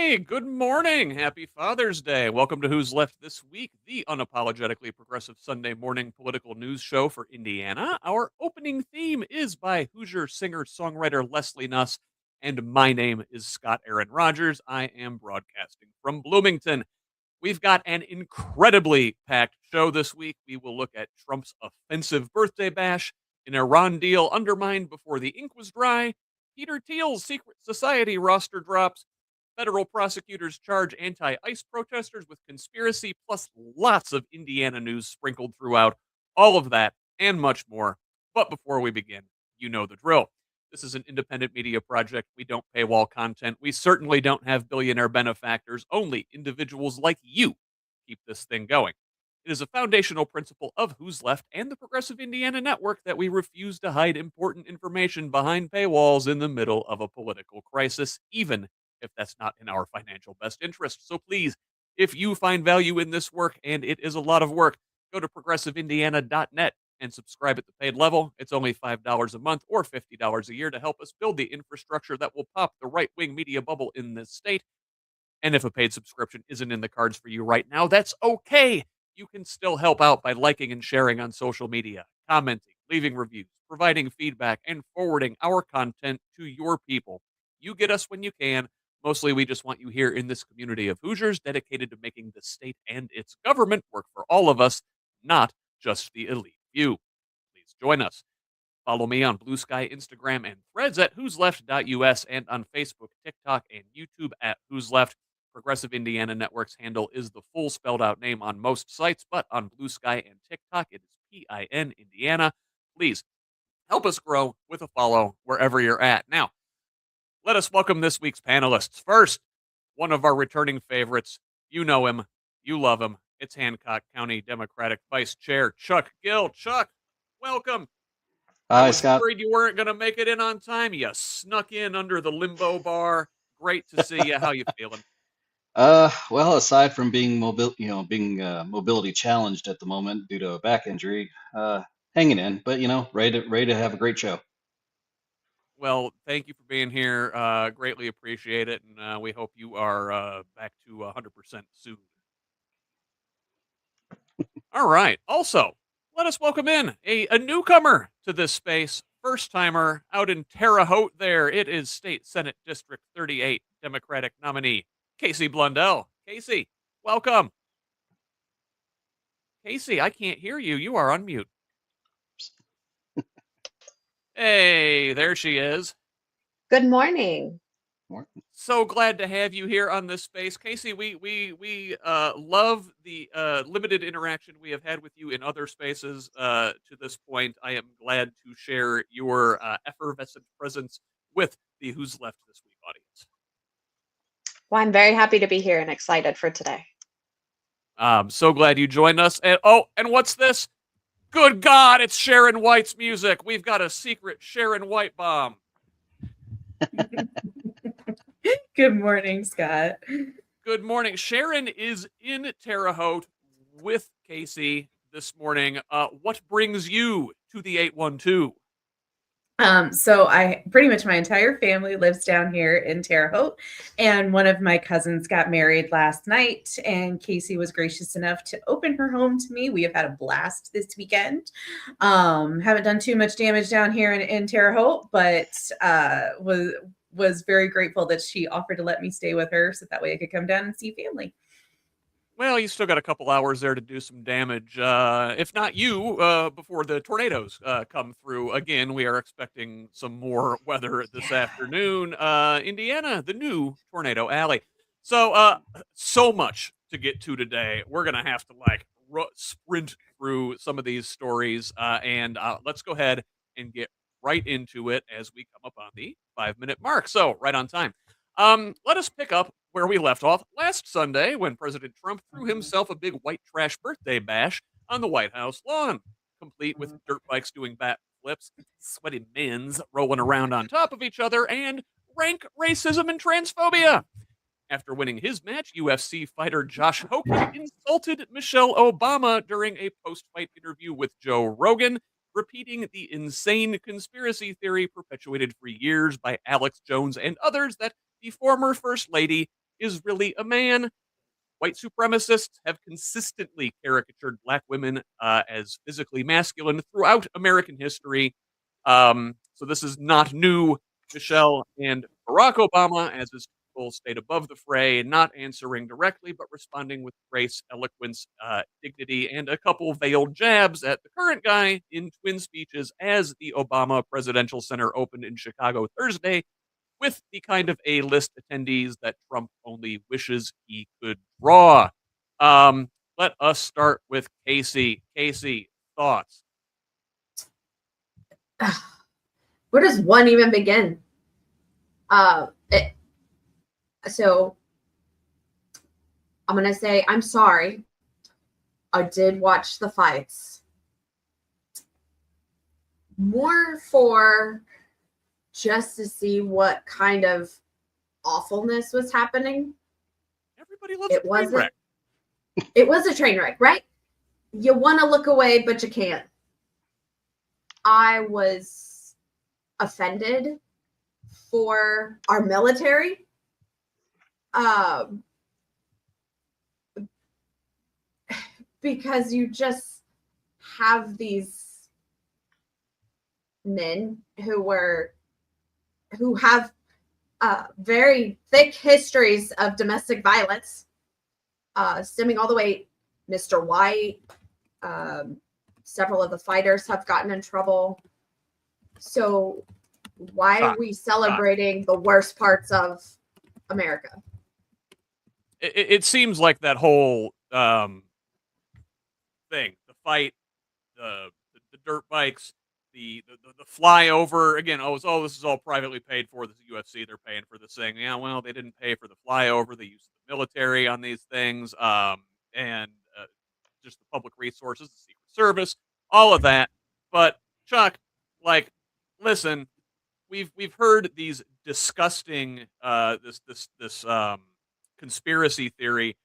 Hey, good morning. Happy Father's Day. Welcome to Who's Left This Week, the unapologetically progressive Sunday morning political news show for Indiana. Our opening theme is by Hoosier singer-songwriter Leslie Nuss, and my name is Scott Aaron Rogers. I am broadcasting from Bloomington. We've got an incredibly packed show this week. We will look at Trump's offensive birthday bash, an Iran deal undermined before the ink was dry, Peter Thiel's secret society roster drops, federal prosecutors charge anti-ICE protesters with conspiracy, plus lots of Indiana news sprinkled throughout. All of that and much more. But before we begin, you know the drill. This is an independent media project. We don't paywall content. We certainly don't have billionaire benefactors. Only individuals like you keep this thing going. It is a foundational principle of Who's Left and the Progressive Indiana Network that we refuse to hide important information behind paywalls in the middle of a political crisis, even if that's not in our financial best interest. So please, if you find value in this work, and it is a lot of work, go to progressiveindiana.net and subscribe at the paid level. It's only $5 a month or $50 a year to help us build the infrastructure that will pop the right-wing media bubble in this state. And if a paid subscription isn't in the cards for you right now, that's okay. You can still help out by liking and sharing on social media, commenting, leaving reviews, providing feedback, and forwarding our content to your people. You get us when you can. Mostly, we just want you here in this community of Hoosiers dedicated to making the state and its government work for all of us, not just the elite few. Please join us. Follow me on Blue Sky, Instagram, and Threads at whosleft.us and on Facebook, TikTok, and YouTube at Who's Left. Progressive Indiana Network's handle is the full spelled out name on most sites, but on Blue Sky and TikTok, it is PIN Indiana. Please help us grow with a follow wherever you're at. Now, let us welcome this week's panelists. First, one of our returning favorites. You know him. You love him. It's Hancock County Democratic Vice Chair Chuck Gill. Chuck, welcome. I Hi, was Scott. worried you weren't going to make it in on time. You snuck in under the limbo bar. Great to see you. How you feeling? Well, aside from being mobility challenged at the moment due to a back injury, hanging in, but ready to have a great show. Well, thank you for being here. Greatly appreciate it, and we hope you are back to 100% soon. All right. Also, let us welcome in a newcomer to this space, first timer out in Terre Haute. There, it is State Senate District 38 Democratic nominee Casey Blundell. Casey, welcome. Casey, I can't hear you. You are on mute. Hey, there she is. Good morning. So glad to have you here on this space, Casey. We love the limited interaction we have had with you in other spaces to this point. I am glad to share your effervescent presence with the Who's Left This Week audience. Well, I'm very happy to be here and excited for today. I'm so glad you joined us. And what's this? Good God, it's Sharon White's music. We've got a secret Sharon White bomb. Good morning, Scott. Good morning. Sharon is in Terre Haute with Casey this morning. What brings you to the 812? So I pretty much my entire family lives down here in Terre Haute, and one of my cousins got married last night, and Casey was gracious enough to open her home to me. We have had a blast this weekend. Haven't done too much damage down here in Terre Haute, but was very grateful that she offered to let me stay with her so that way I could come down and see family. Well, you still got a couple hours there to do some damage. If not you, before the tornadoes come through again. We are expecting some more weather this afternoon. Indiana, the new tornado alley. So, so much to get to today. We're going to have to sprint through some of these stories. And let's go ahead and get right into it as we come up on the 5-minute mark. So, right on time. Let us pick up where we left off last Sunday when President Trump threw himself a big white trash birthday bash on the White House lawn, complete with dirt bikes doing bat flips, sweaty men's rolling around on top of each other, and rank racism and transphobia. After winning his match, UFC fighter Josh Hogan insulted Michelle Obama during a post-fight interview with Joe Rogan, repeating the insane conspiracy theory perpetuated for years by Alex Jones and others that the former First Lady is really a man. White supremacists have consistently caricatured black women as physically masculine throughout American history. So this is not new. Michelle and Barack Obama, as his people, stayed above the fray, not answering directly, but responding with grace, eloquence, dignity, and a couple veiled jabs at the current guy in twin speeches as the Obama Presidential Center opened in Chicago Thursday, with the kind of A-list attendees that Trump only wishes he could draw. Let us start with Casey. Casey, thoughts? Where does one even begin? So I'm going to say, I'm sorry. I did watch the fights. More for just to see what kind of awfulness was happening. Everybody loves a train wreck. It was a train wreck, right? You want to look away, but you can't. I was offended for our military. Because you just have these men who have very thick histories of domestic violence, stemming all the way. Mr. White, several of the fighters have gotten in trouble. So why are we celebrating the worst parts of America? It seems like that whole thing, the fight, the dirt bikes, the flyover again. This is all privately paid for. This is UFC. They're paying for this thing. Yeah, well, they didn't pay for the flyover. They used the military on these things, and just the public resources, the Secret Service, all of that. But Chuck, like, listen, we've heard these disgusting this conspiracy theory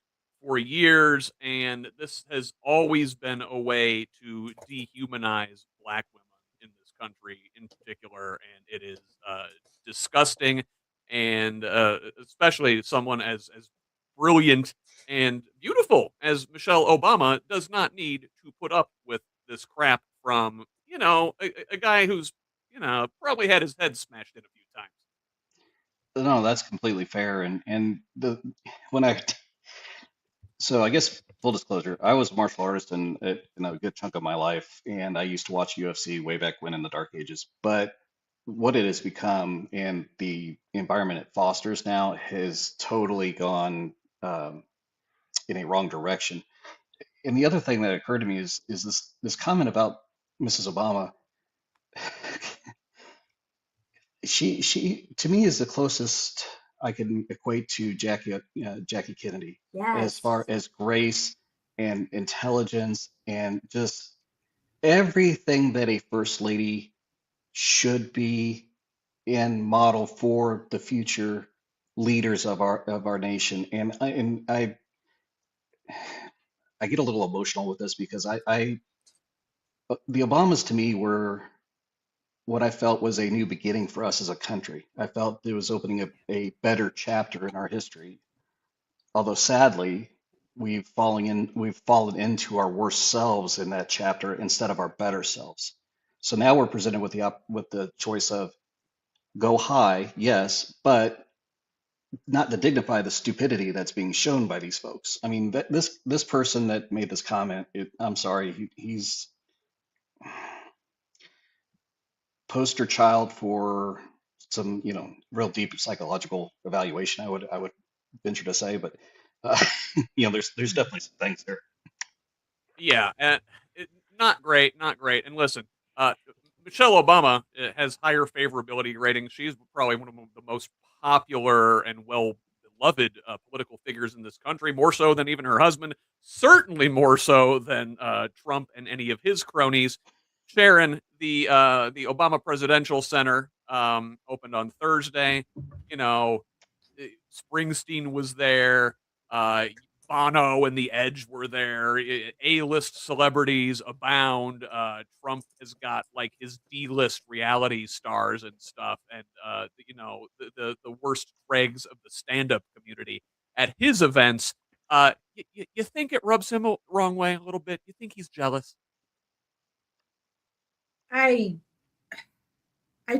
for years, and this has always been a way to dehumanize black women in this country in particular, and it is disgusting, and especially someone as brilliant and beautiful as Michelle Obama does not need to put up with this crap from, a guy who's, probably had his head smashed in a few times. No, that's completely fair. And when I so I guess full disclosure, I was a martial artist in a good chunk of my life, and I used to watch UFC way back when in the dark ages. But what it has become and the environment it fosters now has totally gone in a wrong direction. And the other thing that occurred to me is this comment about Mrs. Obama. She to me is the closest I can equate to Jackie Kennedy as Yes. far as grace and intelligence and just everything that a first lady should be and model for the future leaders of our nation. And I get a little emotional with this because the Obamas to me were what I felt was a new beginning for us as a country. I felt it was opening a better chapter in our history. Although sadly, we've fallen into our worst selves in that chapter instead of our better selves. So now we're presented with the choice of go high, yes, but not to dignify the stupidity that's being shown by these folks. I mean, this person that made this comment, I'm sorry, he's poster child for some, real deep psychological evaluation. I would venture to say, but there's definitely some things there. Yeah, and not great, not great. And listen, Michelle Obama has higher favorability ratings. She's probably one of the most popular and well beloved political figures in this country, more so than even her husband. Certainly more so than Trump and any of his cronies. Sharon, the Obama Presidential Center opened on Thursday. Springsteen was there. Bono and The Edge were there. A-list celebrities abound. Trump has got like his D-list reality stars and stuff, and the worst dregs of the stand-up community. at his events. You think it rubs him the wrong way a little bit? You think he's jealous? I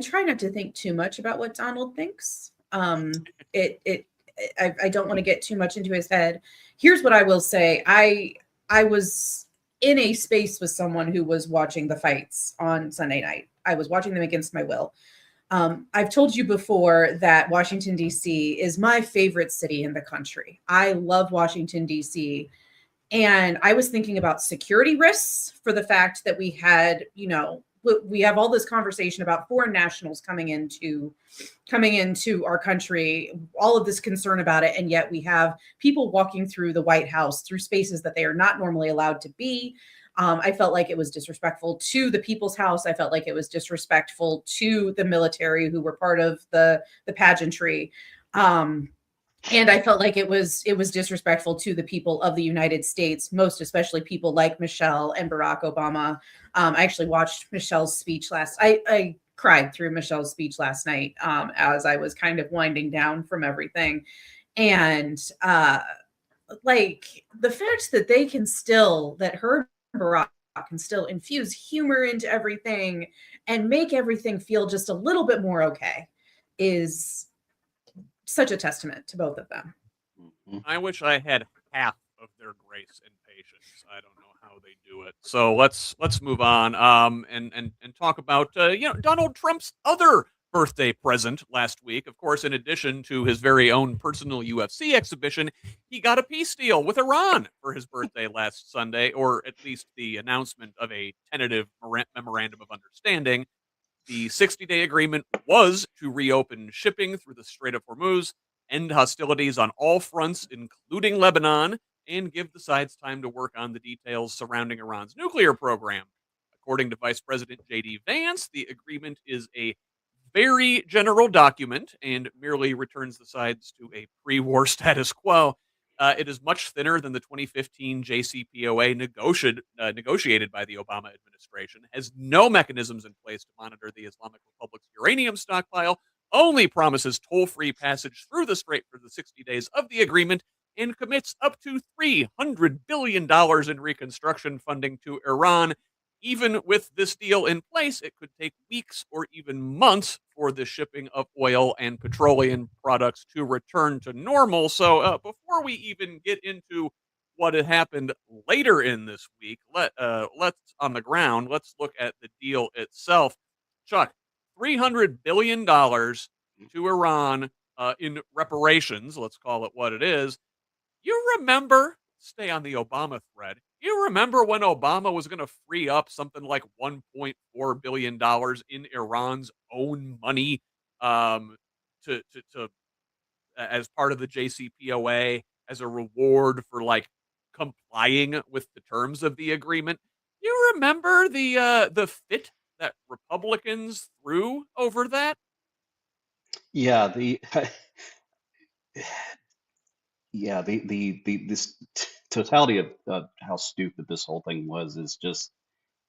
try not to think too much about what Donald thinks. I don't want to get too much into his head. Here's what I will say. I was in a space with someone who was watching the fights on Sunday night. I was watching them against my will. I've told you before that Washington, D.C. is my favorite city in the country. I love Washington, D.C. And I was thinking about security risks for the fact that we had, we have all this conversation about foreign nationals coming into our country, all of this concern about it. And yet we have people walking through the White House, through spaces that they are not normally allowed to be. I felt like it was disrespectful to the People's House. I felt like it was disrespectful to the military who were part of the pageantry. And I felt like it was disrespectful to the people of the United States, most especially people like Michelle and Barack Obama. I actually watched Michelle's speech I cried through Michelle's speech last night as I was kind of winding down from everything. And like the fact that her and Barack can still infuse humor into everything and make everything feel just a little bit more okay is such a testament to both of them. I wish I had half of their grace and patience. I don't know how they do it. So let's move on and talk about Donald Trump's other birthday present last week. Of course, in addition to his very own personal UFC exhibition, he got a peace deal with Iran for his birthday last Sunday, or at least the announcement of a tentative memorandum of understanding. The 60-day agreement was to reopen shipping through the Strait of Hormuz, end hostilities on all fronts, including Lebanon, and give the sides time to work on the details surrounding Iran's nuclear program. According to Vice President J.D. Vance, the agreement is a very general document and merely returns the sides to a pre-war status quo. It is much thinner than the 2015 JCPOA negotiated by the Obama administration, has no mechanisms in place to monitor the Islamic Republic's uranium stockpile, only promises toll-free passage through the strait for the 60 days of the agreement, and commits up to $300 billion in reconstruction funding to Iran. Even with this deal in place, it could take weeks or even months for the shipping of oil and petroleum products to return to normal. So before we even get into what had happened later in this week, let's on the ground, let's look at the deal itself. Chuck, $300 billion to Iran in reparations, let's call it what it is. You remember, stay on the Obama thread, you remember when Obama was going to free up something like $1.4 billion in Iran's own money to as part of the JCPOA as a reward for like complying with the terms of the agreement? You remember the fit that Republicans threw over that? Yeah, this totality of how stupid this whole thing was is just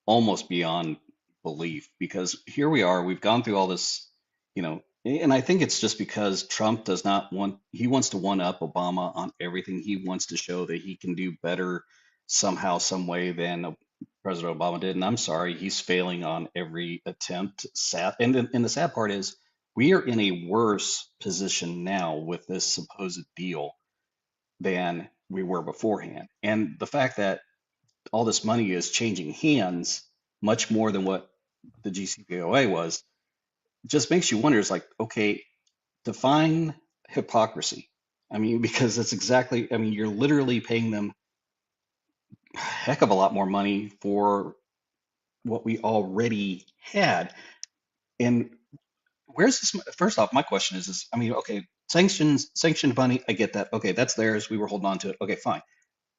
almost beyond belief, because here we are, we've gone through all this, and I think it's just because Trump he wants to one up Obama on everything. He wants to show that he can do better somehow, some way than President Obama did. And I'm sorry, he's failing on every attempt. And the sad part is we are in a worse position now with this supposed deal than we were beforehand. And the fact that all this money is changing hands much more than what the GCPOA was just makes you wonder. It's like, okay, define hypocrisy. I mean, because that's exactly, you're literally paying them a heck of a lot more money for what we already had. And where's this? First off, my question is this, okay, sanctioned money, I get that. Okay, that's theirs. We were holding on to it. Okay, fine.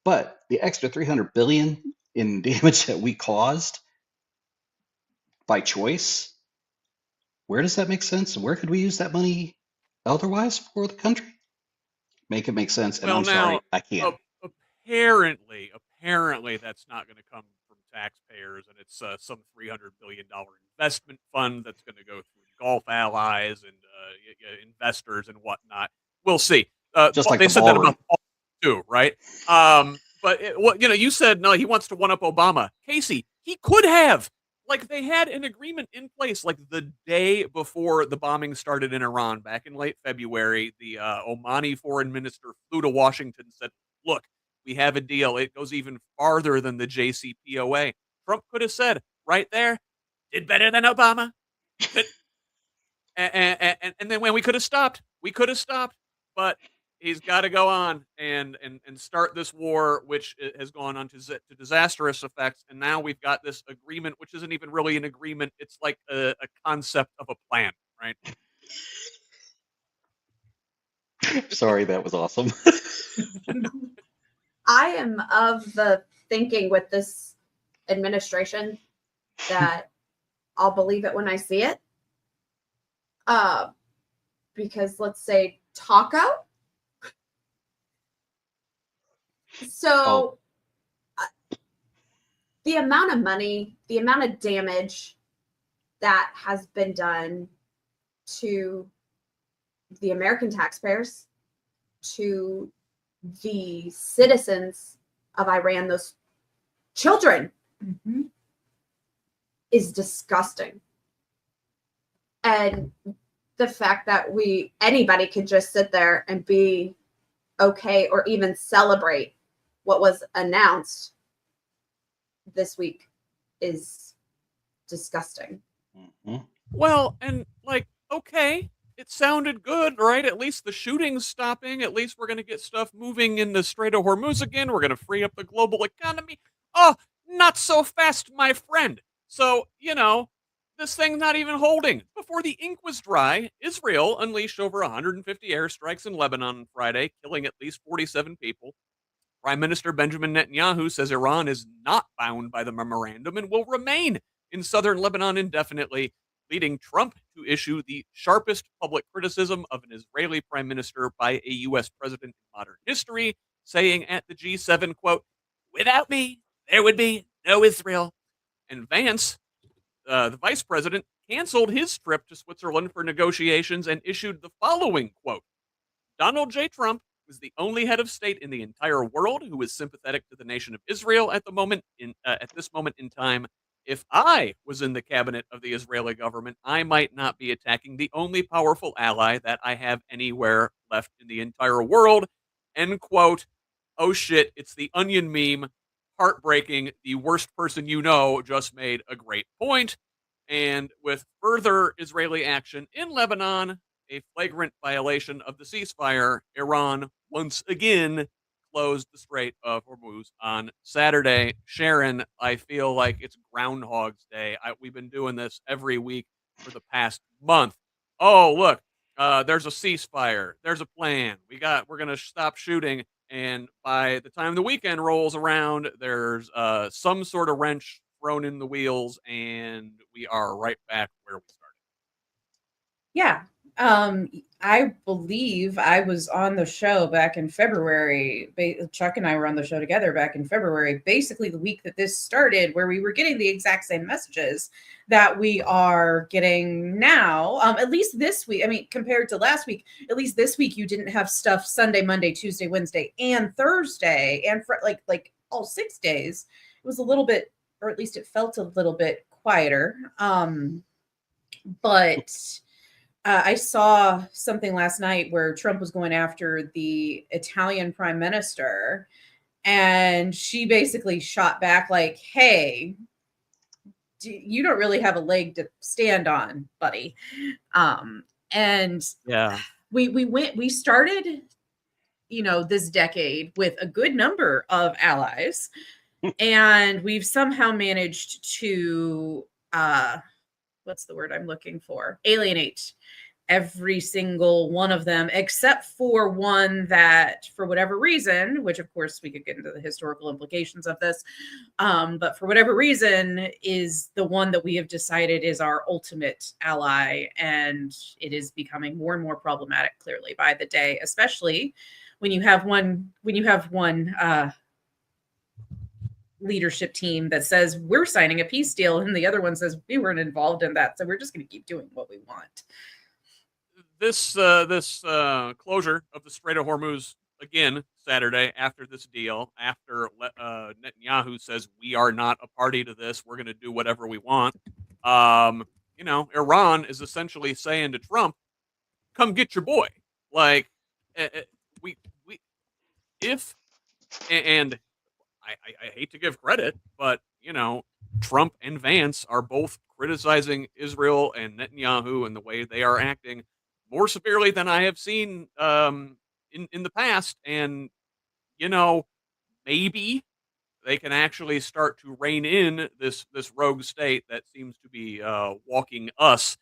But the extra 300 billion in damage that we caused by choice, where does that make sense? Where could we use that money otherwise for the country? Make it make sense. And Well, I'm sorry, I can't. Apparently that's not going to come from taxpayers, and it's some $300 billion investment fund that's going to go through Gulf allies and investors and whatnot. We'll see. Just well, like they the said that ballroom. about Paul too, right? But you said no, he wants to one up Obama. Casey, he could have. Like they had an agreement in place, like the day before the bombing started in Iran back in late February. The Omani foreign minister flew to Washington and said, "Look, we have a deal. It goes even farther than the JCPOA." Trump could have said right there, "Did better than Obama." Could, and then when we could have stopped, but he's got to go on and start this war, which has gone on to disastrous effects. And now we've got this agreement, which isn't even really an agreement. It's like a concept of a plan, right? Sorry, that was awesome. I am of the thinking with this administration that I'll believe it when I see it. Because let's say Taco. So the amount of money, the amount of damage that has been done to the American taxpayers, to the citizens of Iran, those children, is disgusting. And the fact that anybody could just sit there and be okay or even celebrate what was announced this week is disgusting. Well, and like, okay, it sounded good, right? At least the shooting's stopping. At least we're going to get stuff moving in the Strait of Hormuz again. We're going to free up the global economy. Oh, not so fast, my friend. So, this thing's not even holding. Before the ink was dry, Israel unleashed over 150 airstrikes in Lebanon on Friday, killing at least 47 people. Prime Minister Benjamin Netanyahu says Iran is not bound by the memorandum and will remain in southern Lebanon indefinitely, leading Trump to issue the sharpest public criticism of an Israeli prime minister by a U.S. president in modern history, saying at the G7, quote, "Without me, there would be no Israel." And Vance, the vice president, canceled his trip to Switzerland for negotiations and issued the following quote: "Donald J. Trump was the only head of state in the entire world who was sympathetic to the nation of Israel at this moment in time. If I was in the cabinet of the Israeli government, I might not be attacking the only powerful ally that I have anywhere left in the entire world." End quote. Oh shit, it's the Onion meme. Heartbreaking. The worst person you know just made a great point. And with further Israeli action in Lebanon, a flagrant violation of the ceasefire, Iran once again closed the Strait of Hormuz on Saturday. Sharon, I feel like it's Groundhog's Day. We've been doing this every week for the past month. Oh, look, there's a ceasefire. There's a plan. We're going to stop shooting. And by the time the weekend rolls around, there's some sort of wrench thrown in the wheels, and we are right back where we started. Yeah. I believe I was on the show back in February. Chuck and I were on the show together back in February, basically the week that this started, where we were getting the exact same messages that we are getting now. At least this week, I mean, compared to last week, at least this week, you didn't have stuff Sunday, Monday, Tuesday, Wednesday, and Thursday, and for like all 6 days. It was a little bit, or at least it felt a little bit quieter. But I saw something last night where Trump was going after the Italian prime minister, and she basically shot back like, "Hey, you don't really have a leg to stand on, buddy." And yeah, we started, this decade with a good number of allies, and we've somehow managed to, what's the word I'm looking for? Alienate every single one of them, except for one that, for whatever reason, which of course we could get into the historical implications of this, but for whatever reason is the one that we have decided is our ultimate ally. And it is becoming more and more problematic, clearly, by the day, especially when you have one leadership team that says we're signing a peace deal and the other one says we weren't involved in that, so we're just going to keep doing what we want. this closure of the Strait of Hormuz again Saturday after this deal, after Netanyahu says we are not a party to this, we're going to do whatever we want. Iran is essentially saying to Trump, "Come get your boy." Like, we if and I hate to give credit, but Trump and Vance are both criticizing Israel and Netanyahu and the way they are acting more severely than I have seen in the past. And maybe they can actually start to rein in this rogue state that seems to be walking us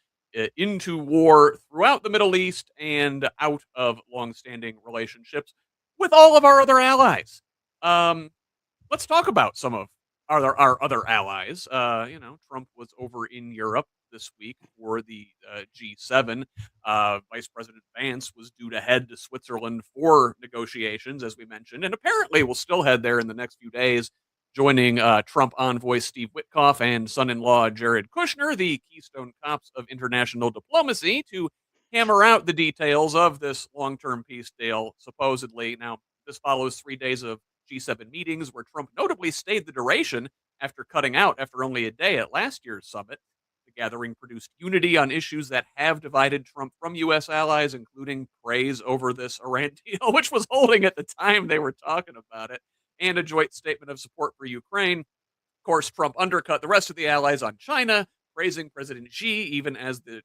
into war throughout the Middle East and out of longstanding relationships with all of our other allies. Let's talk about some of our other allies. Trump was over in Europe this week for the G7. Vice President Vance was due to head to Switzerland for negotiations, as we mentioned, and apparently will still head there in the next few days, joining Trump envoy Steve Witkoff and son-in-law Jared Kushner, the keystone cops of international diplomacy, to hammer out the details of this long-term peace deal, supposedly. Now, this follows 3 days of G7 meetings where Trump notably stayed the duration after cutting out after only a day at last year's summit. The gathering produced unity on issues that have divided Trump from U.S. allies, including praise over this Iran deal, which was holding at the time they were talking about it, and a joint statement of support for Ukraine. Of course, Trump undercut the rest of the allies on China, praising President Xi, even as the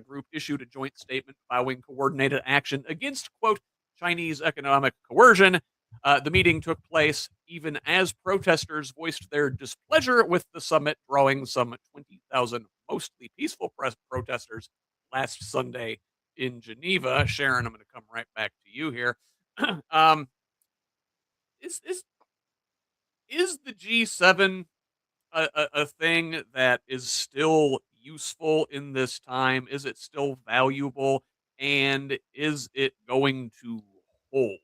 group issued a joint statement vowing coordinated action against, quote, Chinese economic coercion. The meeting took place even as protesters voiced their displeasure with the summit, drawing some 20,000 mostly peaceful protesters last Sunday in Geneva. Sharon, I'm going to come right back to you here. Is the G7 a thing that is still useful in this time? Is it still valuable? And is it going to hold?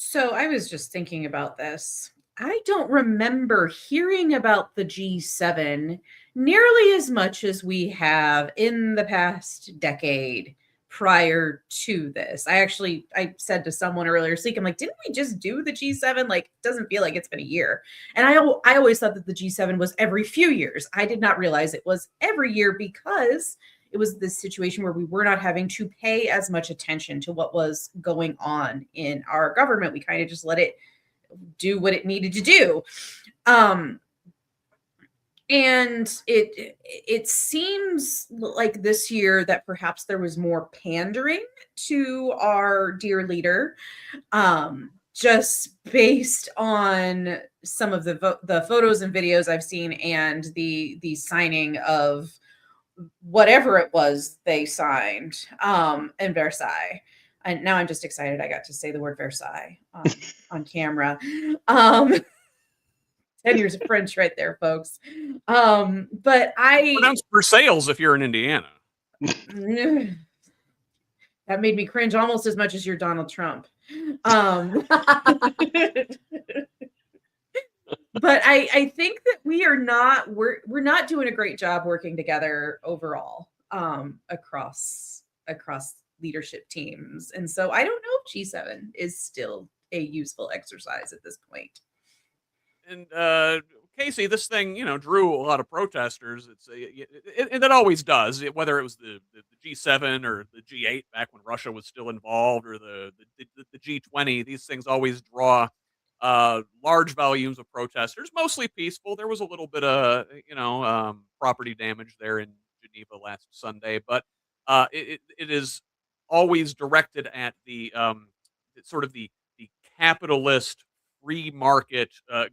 So I was just thinking about this. I don't remember hearing about the G7 nearly as much as we have in the past decade prior to this. I said to someone earlier this week, I'm like, didn't we just do the G7? Like, it doesn't feel like it's been a year. And I always thought that the G7 was every few years. I did not realize it was every year because it was this situation where we were not having to pay as much attention to what was going on in our government. We kind of just let it do what it needed to do. And it seems like this year that perhaps there was more pandering to our dear leader, just based on some of the photos and videos I've seen and the signing of whatever it was they signed in Versailles. And now I'm just excited I got to say the word Versailles on camera. 10 years of French right there, folks. But I pronounce Versailles if you're in Indiana. That made me cringe almost as much as your Donald Trump. But I think that we're not doing a great job working together overall across leadership teams. And so I don't know if G7 is still a useful exercise at this point. And Casey, this thing, drew a lot of protesters. And it always does, whether it was the G7 or the G8 back when Russia was still involved, or the G20. These things always draw large volumes of protesters, mostly peaceful. There was a little bit of, property damage there in Geneva last Sunday, but it is always directed at the sort of the capitalist free market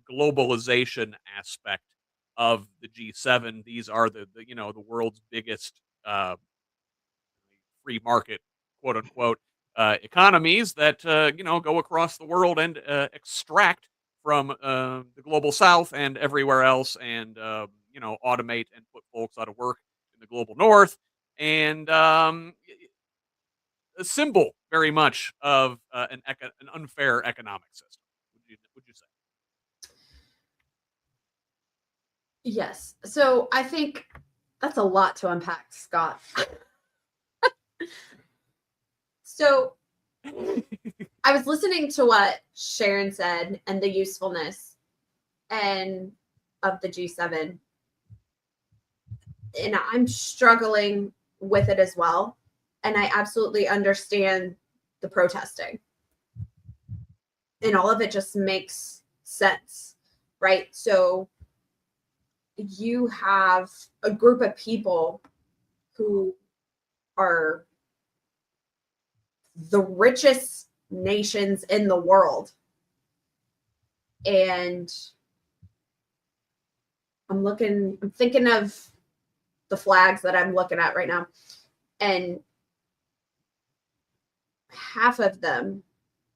globalization aspect of the G7. These are the world's biggest free market, quote unquote, economies that go across the world and extract from the global south and everywhere else, and automate and put folks out of work in the global north, and a symbol very much of an unfair economic system. Would you say? Yes. So I think that's a lot to unpack, Scott. So I was listening to what Sharon said and the usefulness and of the G7, and I'm struggling with it as well. And I absolutely understand the protesting, and all of it just makes sense, right? So you have a group of people who are the richest nations in the world. And I'm thinking of the flags that I'm looking at right now. And half of them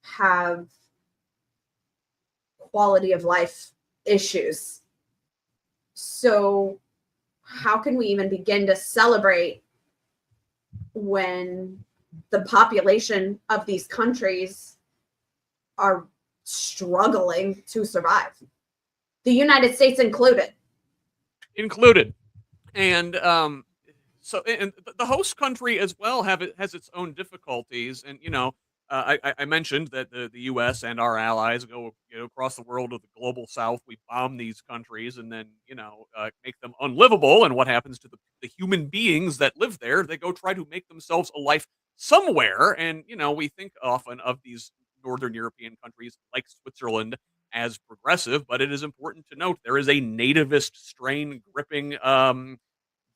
have quality of life issues. So how can we even begin to celebrate when the population of these countries are struggling to survive? The United States included. And so and the host country as well has its own difficulties. And I mentioned that the U.S. and our allies go across the world to the global south. We bomb these countries and then make them unlivable. And what happens to the human beings that live there? They go try to make themselves a life somewhere. And we think often of these Northern European countries like Switzerland as progressive, but it is important to note there is a nativist strain gripping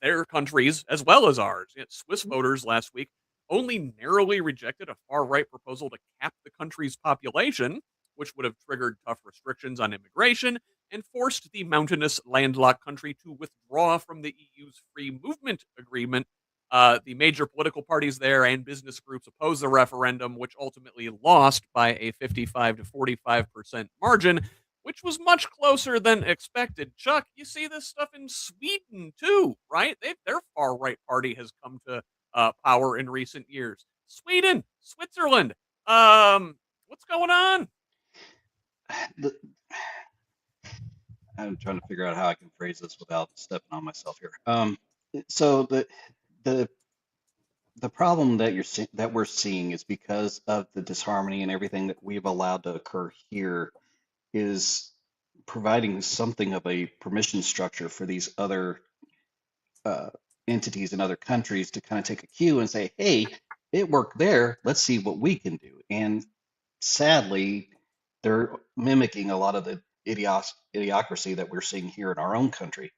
their countries as well as ours. Swiss voters last week only narrowly rejected a far-right proposal to cap the country's population, which would have triggered tough restrictions on immigration and forced the mountainous landlocked country to withdraw from the EU's free movement agreement. The major political parties there and business groups opposed the referendum, which ultimately lost by a 55 to 45% margin, which was much closer than expected. Chuck, you see this stuff in Sweden too, right? Their far-right party has come to power in recent years. Sweden, Switzerland. What's going on? I'm trying to figure out how I can phrase this without stepping on myself here. So the problem that we're seeing is because of the disharmony and everything that we've allowed to occur here is providing something of a permission structure for these other entities in other countries to kind of take a cue and say, hey, it worked there. Let's see what we can do. And sadly, they're mimicking a lot of the idiocracy that we're seeing here in our own country.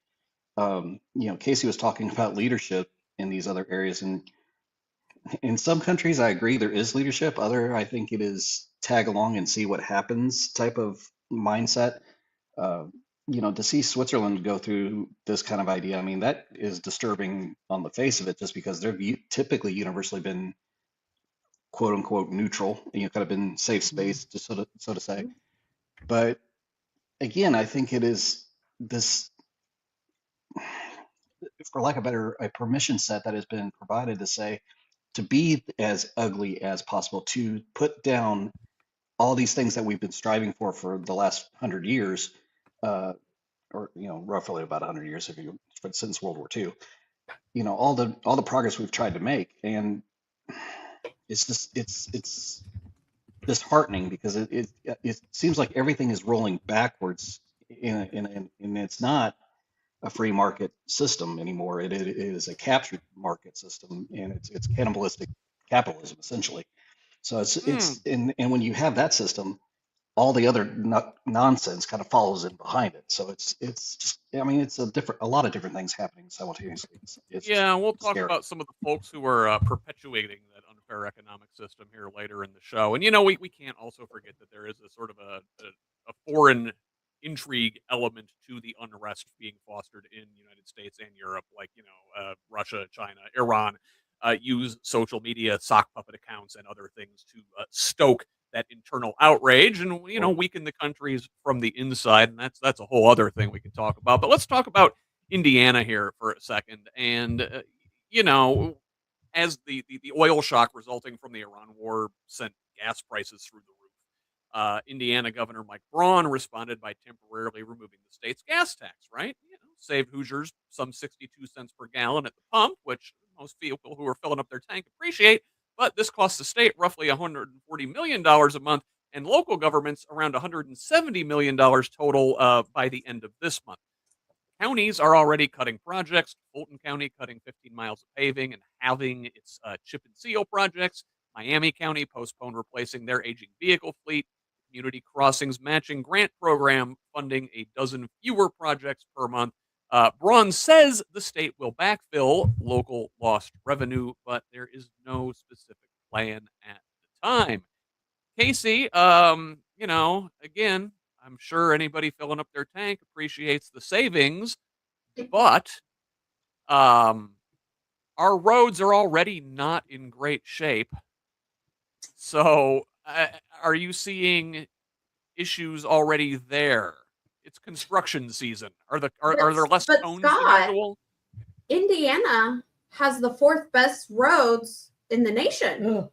Casey was talking about leadership in these other areas, and in some countries, I agree there is leadership. Other, I think it is tag along and see what happens type of mindset. To see Switzerland go through this kind of idea, I mean, that is disturbing on the face of it, just because they've typically universally been quote unquote neutral, kind of been safe space, just so to say. But again, I think it is this, for lack of a permission set that has been provided to say, to be as ugly as possible, to put down all these things that we've been striving for the last 100 years, or roughly about 100 years since World War II. All the progress we've tried to make, and it's disheartening because it seems like everything is rolling backwards, and it's not a free market system anymore. It is a captured market system, and it's cannibalistic capitalism essentially. So it's and when you have that system, all the other nonsense kind of follows in behind it. So it's just, I mean, it's a lot of different things happening simultaneously. We'll talk scary. about some of the folks who are perpetuating that unfair economic system here later in the show. And we can't also forget that there is a sort of a foreign intrigue element to the unrest being fostered in the United States and Europe, like Russia, China, Iran use social media, sock puppet accounts, and other things to stoke that internal outrage and weaken the countries from the inside. And that's a whole other thing we can talk about. But let's talk about Indiana here for a second. And as the oil shock resulting from the Iran war sent gas prices through the roof, Indiana Governor Mike Braun responded by temporarily removing the state's gas tax, right? Saved Hoosiers some 62 cents per gallon at the pump, which most people who are filling up their tank appreciate. But this costs the state roughly $140 million a month, and local governments around $170 million total by the end of this month. Counties are already cutting projects. Fulton County cutting 15 miles of paving and halving its chip and seal projects. Miami County postponed replacing their aging vehicle fleet. Community Crossings matching grant program funding a dozen fewer projects per month. Braun says the state will backfill local lost revenue, but there is no specific plan at the time. Casey, again, I'm sure anybody filling up their tank appreciates the savings, but our roads are already not in great shape. So, are you seeing issues already there? It's construction season. Are there less cones than usual? Indiana has the 4th best roads in the nation.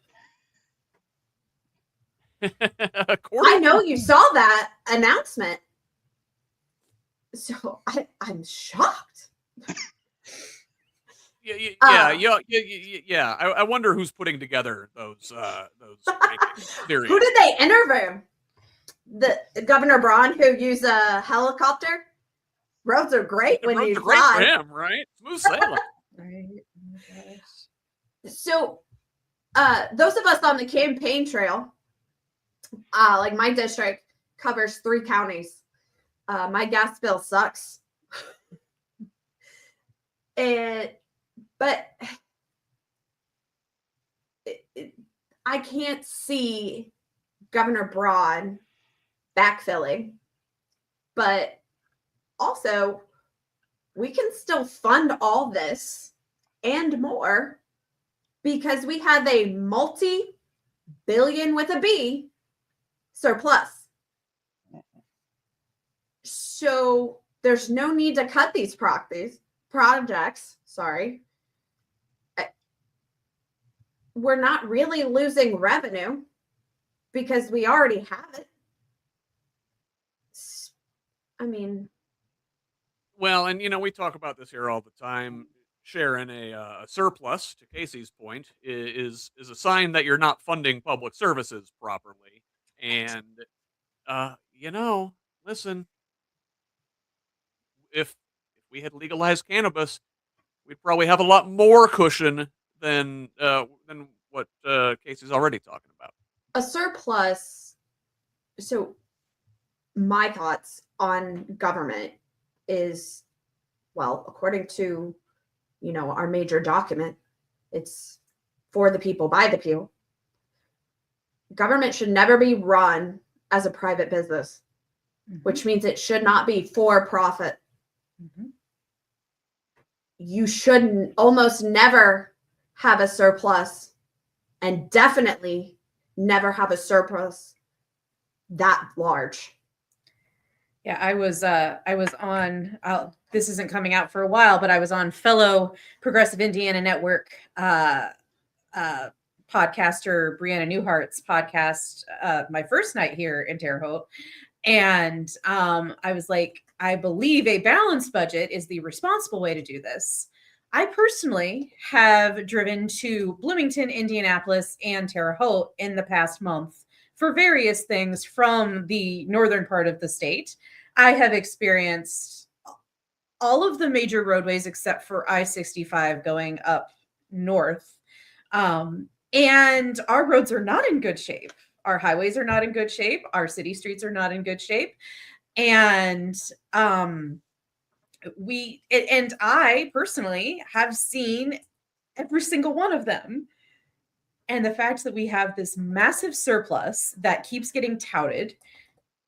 I know you saw that announcement, so I'm shocked. Yeah. I wonder who's putting together those theories. Who did they interview? The Governor Braun, who used a helicopter. Roads are great when you great fly. For him, right? Smooth sailing. Right. Oh my gosh. So, those of us on the campaign trail, like my district covers 3 counties. My gas bill sucks. But I can't see Governor Braun backfilling. But also, we can still fund all this and more because we have a multi-billion with a B surplus. So there's no need to cut these projects. Sorry. We're not really losing revenue because we already have it. I mean, well, and we talk about this here all the time. Sharing a surplus, to Casey's point, is a sign that you're not funding public services properly. And listen, if we had legalized cannabis, we'd probably have a lot more cushion than what Casey's already talking about. A surplus. So my thoughts on government is, well, according to, our major document, it's for the people, by the people. Government should never be run as a private business, which means it should not be for profit. Mm-hmm. You should almost never have a surplus, and definitely never have a surplus that large. Yeah, I was on, this isn't coming out for a while, but I was on fellow Progressive Indiana Network podcaster Brianna Newhart's podcast my first night here in Terre Haute. And I was like, I believe a balanced budget is the responsible way to do this. I personally have driven to Bloomington, Indianapolis, and Terre Haute in the past month for various things from the northern part of the state. I have experienced all of the major roadways except for I-65 going up north. And our roads are not in good shape. Our highways are not in good shape. Our city streets are not in good shape. And I personally have seen every single one of them. And the fact that we have this massive surplus that keeps getting touted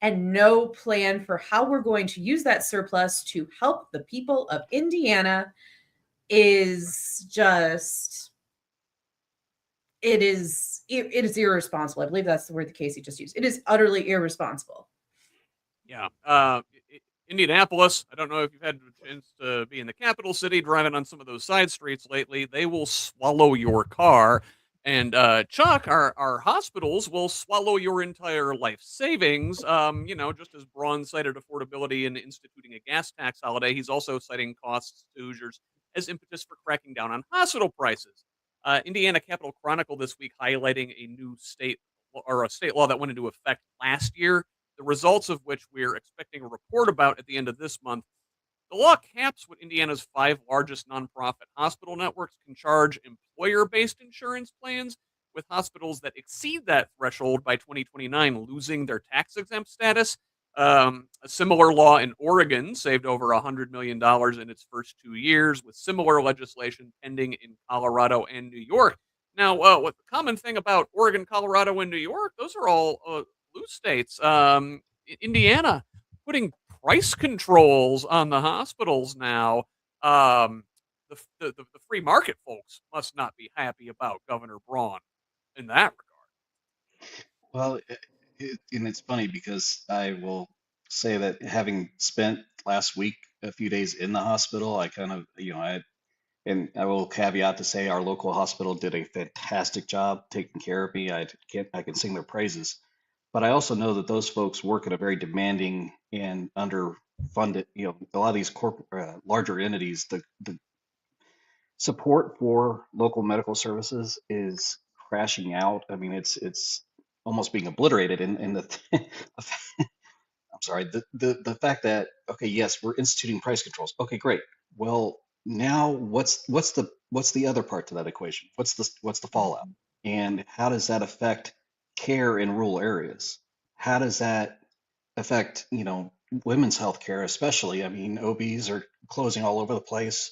and no plan for how we're going to use that surplus to help the people of Indiana is just, it is irresponsible. I believe that's the word that Casey just used. It is utterly irresponsible. Yeah. Indianapolis, I don't know if you've had a chance to be in the capital city, driving on some of those side streets lately. They will swallow your car. And Chuck, our hospitals will swallow your entire life savings. Just as Braun cited affordability in instituting a gas tax holiday, he's also citing costs to Hoosiers as impetus for cracking down on hospital prices. Indiana Capitol Chronicle this week highlighting a new state or a state law that went into effect last year, the results of which we're expecting a report about at the end of this month. The law caps what Indiana's 5 largest nonprofit hospital networks can charge employer-based insurance plans, with hospitals that exceed that threshold by 2029 losing their tax-exempt status. A similar law in Oregon saved over $100 million in its first 2 years, with similar legislation pending in Colorado and New York. Now, what the common thing about Oregon, Colorado, and New York, those are all blue states. Indiana putting price controls on the hospitals now. The free market folks must not be happy about Governor Braun in that regard. Well, and it's funny because I will say that having spent last week a few days in the hospital, I kind of, I will caveat to say our local hospital did a fantastic job taking care of me. I can sing their praises, but I also know that those folks work at a very demanding and underfunded, a lot of these larger entities, the support for local medical services is crashing out. I mean, it's almost being obliterated in the I'm sorry, the fact that, okay, yes, we're instituting price controls. Okay, great. Well, now what's the other part to that equation? What's the fallout? And how does that affect care in rural areas? How does that affect, women's health care, especially? I mean, OBs are closing all over the place.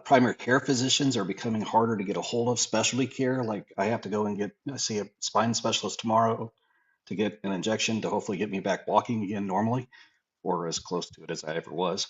Primary care physicians are becoming harder to get a hold of. Specialty care, like I have to go and see a spine specialist tomorrow to get an injection to hopefully get me back walking again normally, or as close to it as I ever was.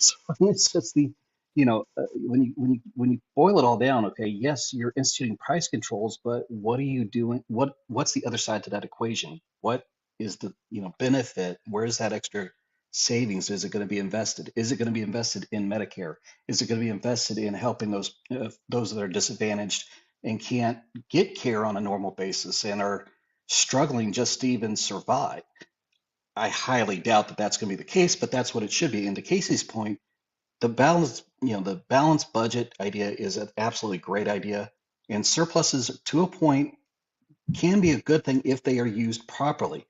So it's just when you boil it all down, okay, yes, you're instituting price controls, but what are you doing? What's the other side to that equation? What is the benefit? Where is that extra savings? Is it going to be invested? Is it going to be invested in Medicare? Is it going to be invested in helping those that are disadvantaged and can't get care on a normal basis and are struggling just to even survive? I highly doubt that that's going to be the case, but that's what it should be. And to Casey's point, the balanced budget idea is an absolutely great idea, and surpluses to a point can be a good thing if they are used properly.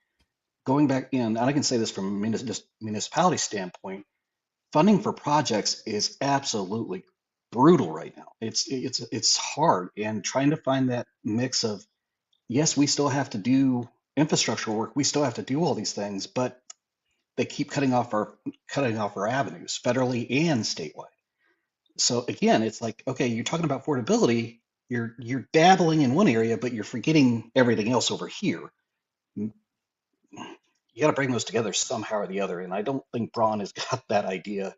Going back in, and I can say this from a municipality standpoint, funding for projects is absolutely brutal right now. It's hard, and trying to find that mix of, yes, we still have to do infrastructure work, we still have to do all these things, but they keep cutting off our avenues federally and statewide. So again, it's like, okay, you're talking about affordability, you're dabbling in one area, but you're forgetting everything else over here. You got to bring those together somehow or the other, and I don't think Braun has got that idea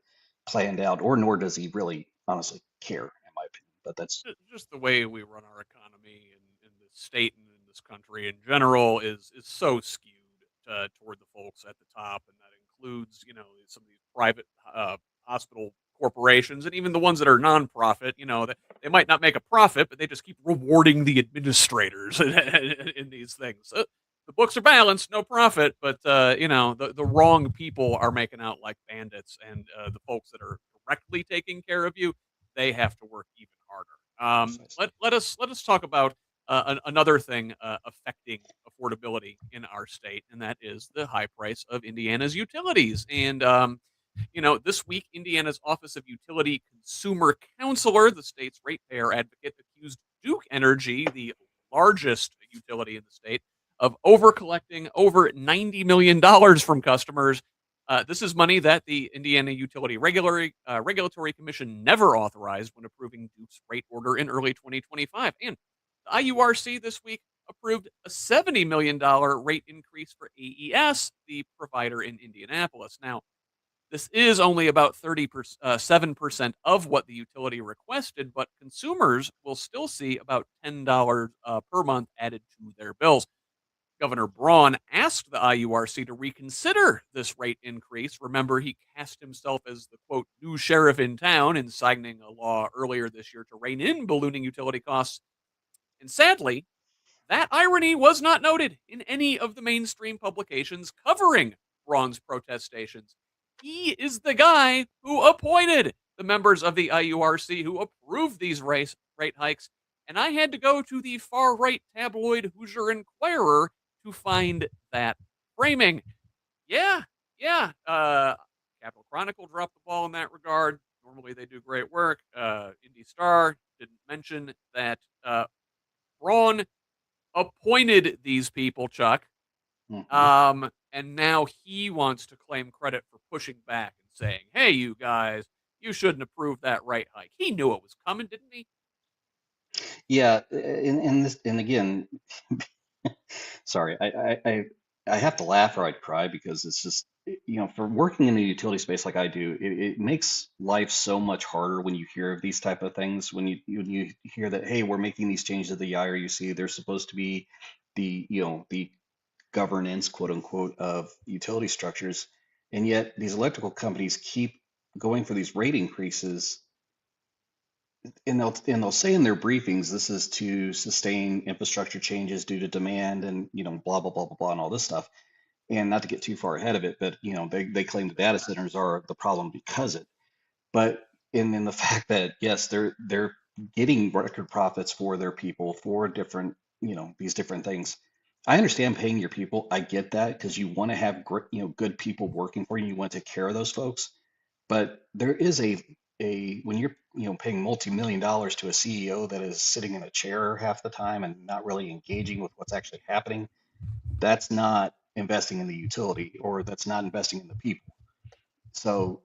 planned out, or nor does he really honestly care, in my opinion. But that's just the way we run our economy in this state and in this country in general is so skewed toward the folks at the top, and that includes some of these private hospital corporations and even the ones that are nonprofit. That they might not make a profit, but they just keep rewarding the administrators in these things. The books are balanced, no profit, but the wrong people are making out like bandits, and the folks that are directly taking care of you, they have to work even harder. Let us talk about another thing affecting affordability in our state, and that is the high price of Indiana's utilities. And this week, Indiana's Office of Utility Consumer Counselor, the state's ratepayer advocate, accused Duke Energy, the largest utility in the state, of over-collecting over $90 million from customers. This is money that the Indiana Utility Regulatory Commission never authorized when approving Duke's rate order in early 2025. And the IURC this week approved a $70 million rate increase for AES, the provider in Indianapolis. Now, this is only about 7% of what the utility requested, but consumers will still see about $10 per month added to their bills. Governor Braun asked the IURC to reconsider this rate increase. Remember, he cast himself as the, quote, new sheriff in town in signing a law earlier this year to rein in ballooning utility costs. And sadly, that irony was not noted in any of the mainstream publications covering Braun's protestations. He is the guy who appointed the members of the IURC who approved these rate hikes, and I had to go to the far-right tabloid Hoosier Inquirer to find that framing. Yeah. Capital Chronicle dropped the ball in that regard. Normally they do great work. Indy Star didn't mention that Braun appointed these people, Chuck. And now he wants to claim credit for pushing back and saying, hey, you guys, you shouldn't approve that rate hike. He knew it was coming, didn't he? Yeah, and again, sorry, I have to laugh or I'd cry because it's just, for working in the utility space like I do, it makes life so much harder when you hear of these type of things. When you hear that, hey, we're making these changes to the IRUC, they're supposed to be the governance, quote unquote, of utility structures, and yet these electrical companies keep going for these rate increases. And they'll say in their briefings, this is to sustain infrastructure changes due to demand and, blah, blah, blah, blah, blah, and all this stuff. And not to get too far ahead of it, but, they claim the data centers are the problem because it. But in the fact that, yes, they're getting record profits for their people for different, these different things. I understand paying your people. I get that because you want to have good people working for you. You want to take care of those folks. But there is a when you're paying multi-million dollars to a CEO that is sitting in a chair half the time and not really engaging with what's actually happening, that's not investing in the utility, or that's not investing in the people. So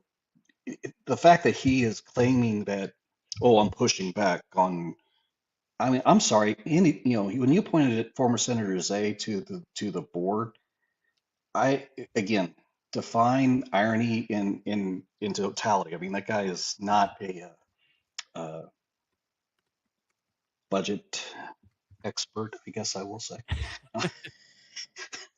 the fact that he is claiming that, oh, I'm pushing back on, I mean, I'm sorry, when you appointed former Senator Zay to the board, again, define irony in totality. I mean, that guy is not a budget expert, I guess I will say.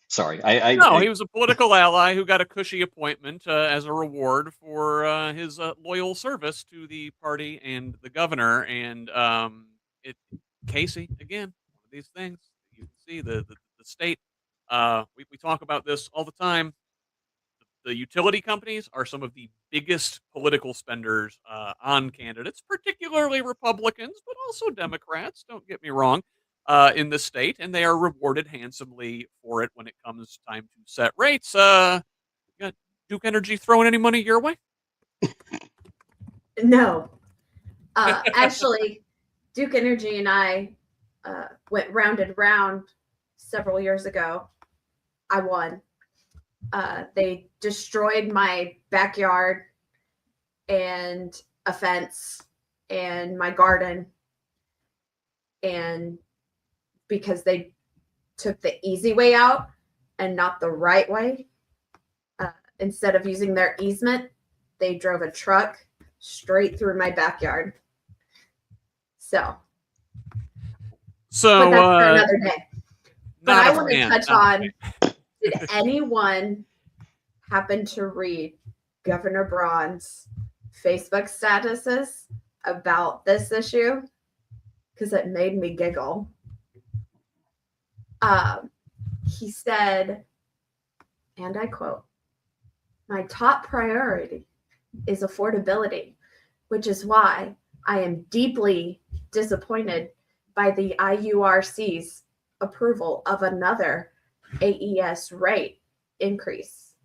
Sorry, No, he was a political ally who got a cushy appointment as a reward for his loyal service to the party and the governor. And Casey, again, one of these things. You can see the state. We talk about this all the time. The utility companies are some of the biggest political spenders on candidates, particularly Republicans, but also Democrats. Don't get me wrong. In the state, and they are rewarded handsomely for it when it comes time to set rates. Got Duke Energy throwing any money your way? No. Actually, Duke Energy and I went round and round several years ago. I won. They destroyed my backyard and a fence and my garden, and because they took the easy way out and not the right way. Instead of using their easement, they drove a truck straight through my backyard. So but that's for another day. But I want to touch on, did anyone happen to read Governor Braun's Facebook statuses about this issue? Because it made me giggle. He said, and I quote, "My top priority is affordability, which is why I am deeply disappointed by the IURC's approval of another AES rate increase.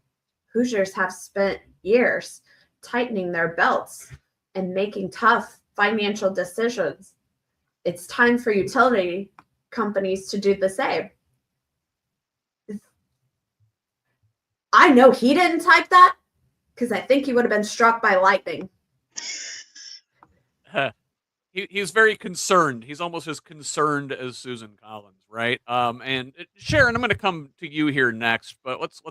Hoosiers have spent years tightening their belts and making tough financial decisions. It's time for utility companies to do the same." I know he didn't type that because I think he would have been struck by lightning. He's very concerned. He's almost as concerned as Susan Collins, right? And Sharon, I'm going to come to you here next, but let's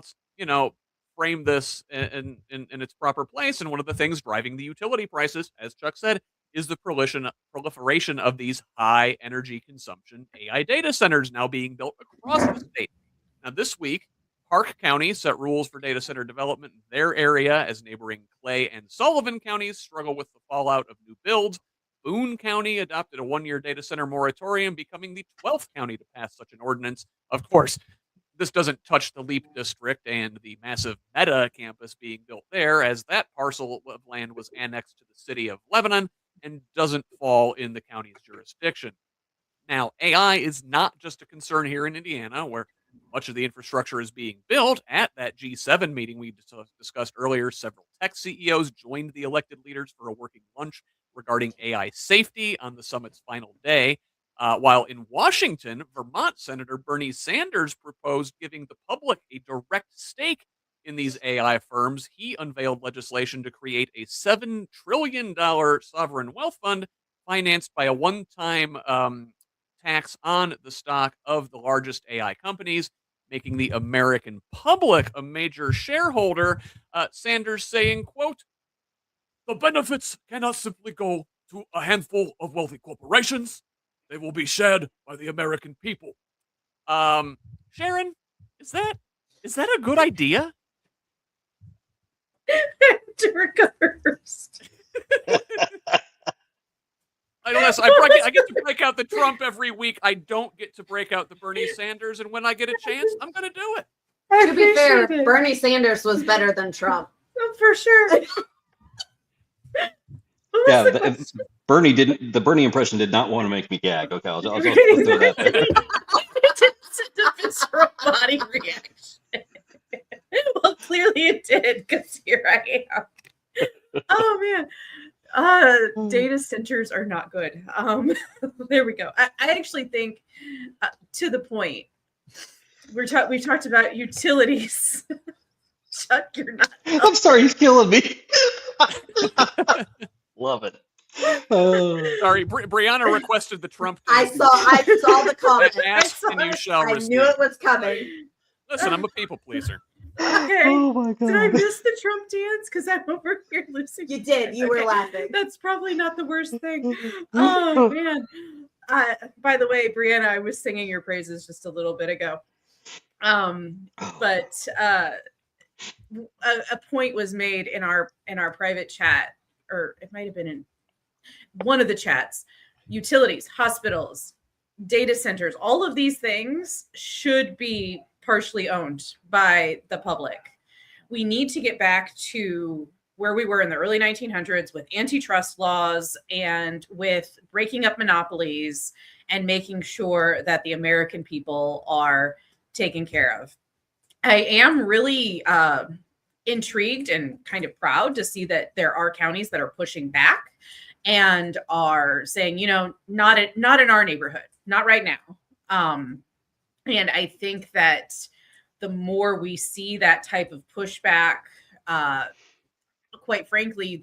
frame this in its proper place. And one of the things driving the utility prices, as Chuck said, is the proliferation of these high energy consumption AI data centers now being built across the state. Now, this week, Park County set rules for data center development in their area as neighboring Clay and Sullivan counties struggle with the fallout of new builds. Boone County adopted a one-year data center moratorium, becoming the 12th county to pass such an ordinance. Of course, This doesn't touch the Leap District and the massive Meta campus being built there, as that parcel of land was annexed to the city of Lebanon and doesn't fall in the county's jurisdiction. Now, AI is not just a concern here in Indiana, where much of the infrastructure is being built. At that G7 meeting we discussed earlier, several tech CEOs joined the elected leaders for a working lunch regarding AI safety on the summit's final day. While in Washington, Vermont Senator Bernie Sanders proposed giving the public a direct stake in these AI firms. He unveiled legislation to create a $7 trillion sovereign wealth fund financed by a one-time tax on the stock of the largest AI companies, making the American public a major shareholder. Sanders saying, quote, "The benefits cannot simply go to a handful of wealthy corporations. They will be shared by the American people." Sharon, is that a good idea? To recover first. Unless I get to break out the Trump every week, I don't get to break out the Bernie Sanders, and when I get a chance, I'm going to do it. To be fair, Bernie Sanders was better than Trump. Oh, for sure. Yeah, the Bernie impression did not want to make me gag. Okay, I'll throw that there. It didn't send a visceral body reaction. Well, clearly it did, because here I am. Oh man. Data centers are not good. There we go. I actually think, to the point, we've talked about utilities. Chuck, you're not. I'm sorry, he's killing me. Love it. Sorry, Brianna requested the Trump. I saw the comment. Ask and you shall I receive. knew it was coming. Listen, I'm a people pleaser. Okay. Oh my god. Did I miss the Trump dance? Because I'm over here losing. You did. You were laughing. That's probably not the worst thing. Oh man. By the way, Brianna, I was singing your praises just a little bit ago. But a point was made in our private chat, or it might have been in one of the chats. Utilities, hospitals, data centers, all of these things should be partially owned by the public. We need to get back to where we were in the early 1900s with antitrust laws and with breaking up monopolies and making sure that the American people are taken care of. I am really intrigued and kind of proud to see that there are counties that are pushing back and are saying, not in our neighborhood, not right now. And I think that the more we see that type of pushback, quite frankly,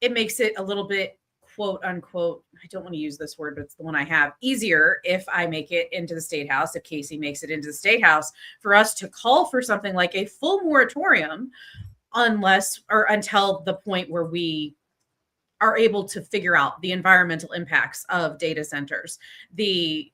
it makes it a little bit, quote unquote, I don't want to use this word, but it's the one I have, easier if I make it into the State House, if Casey makes it into the State House, for us to call for something like a full moratorium until the point where we are able to figure out the environmental impacts of data centers, the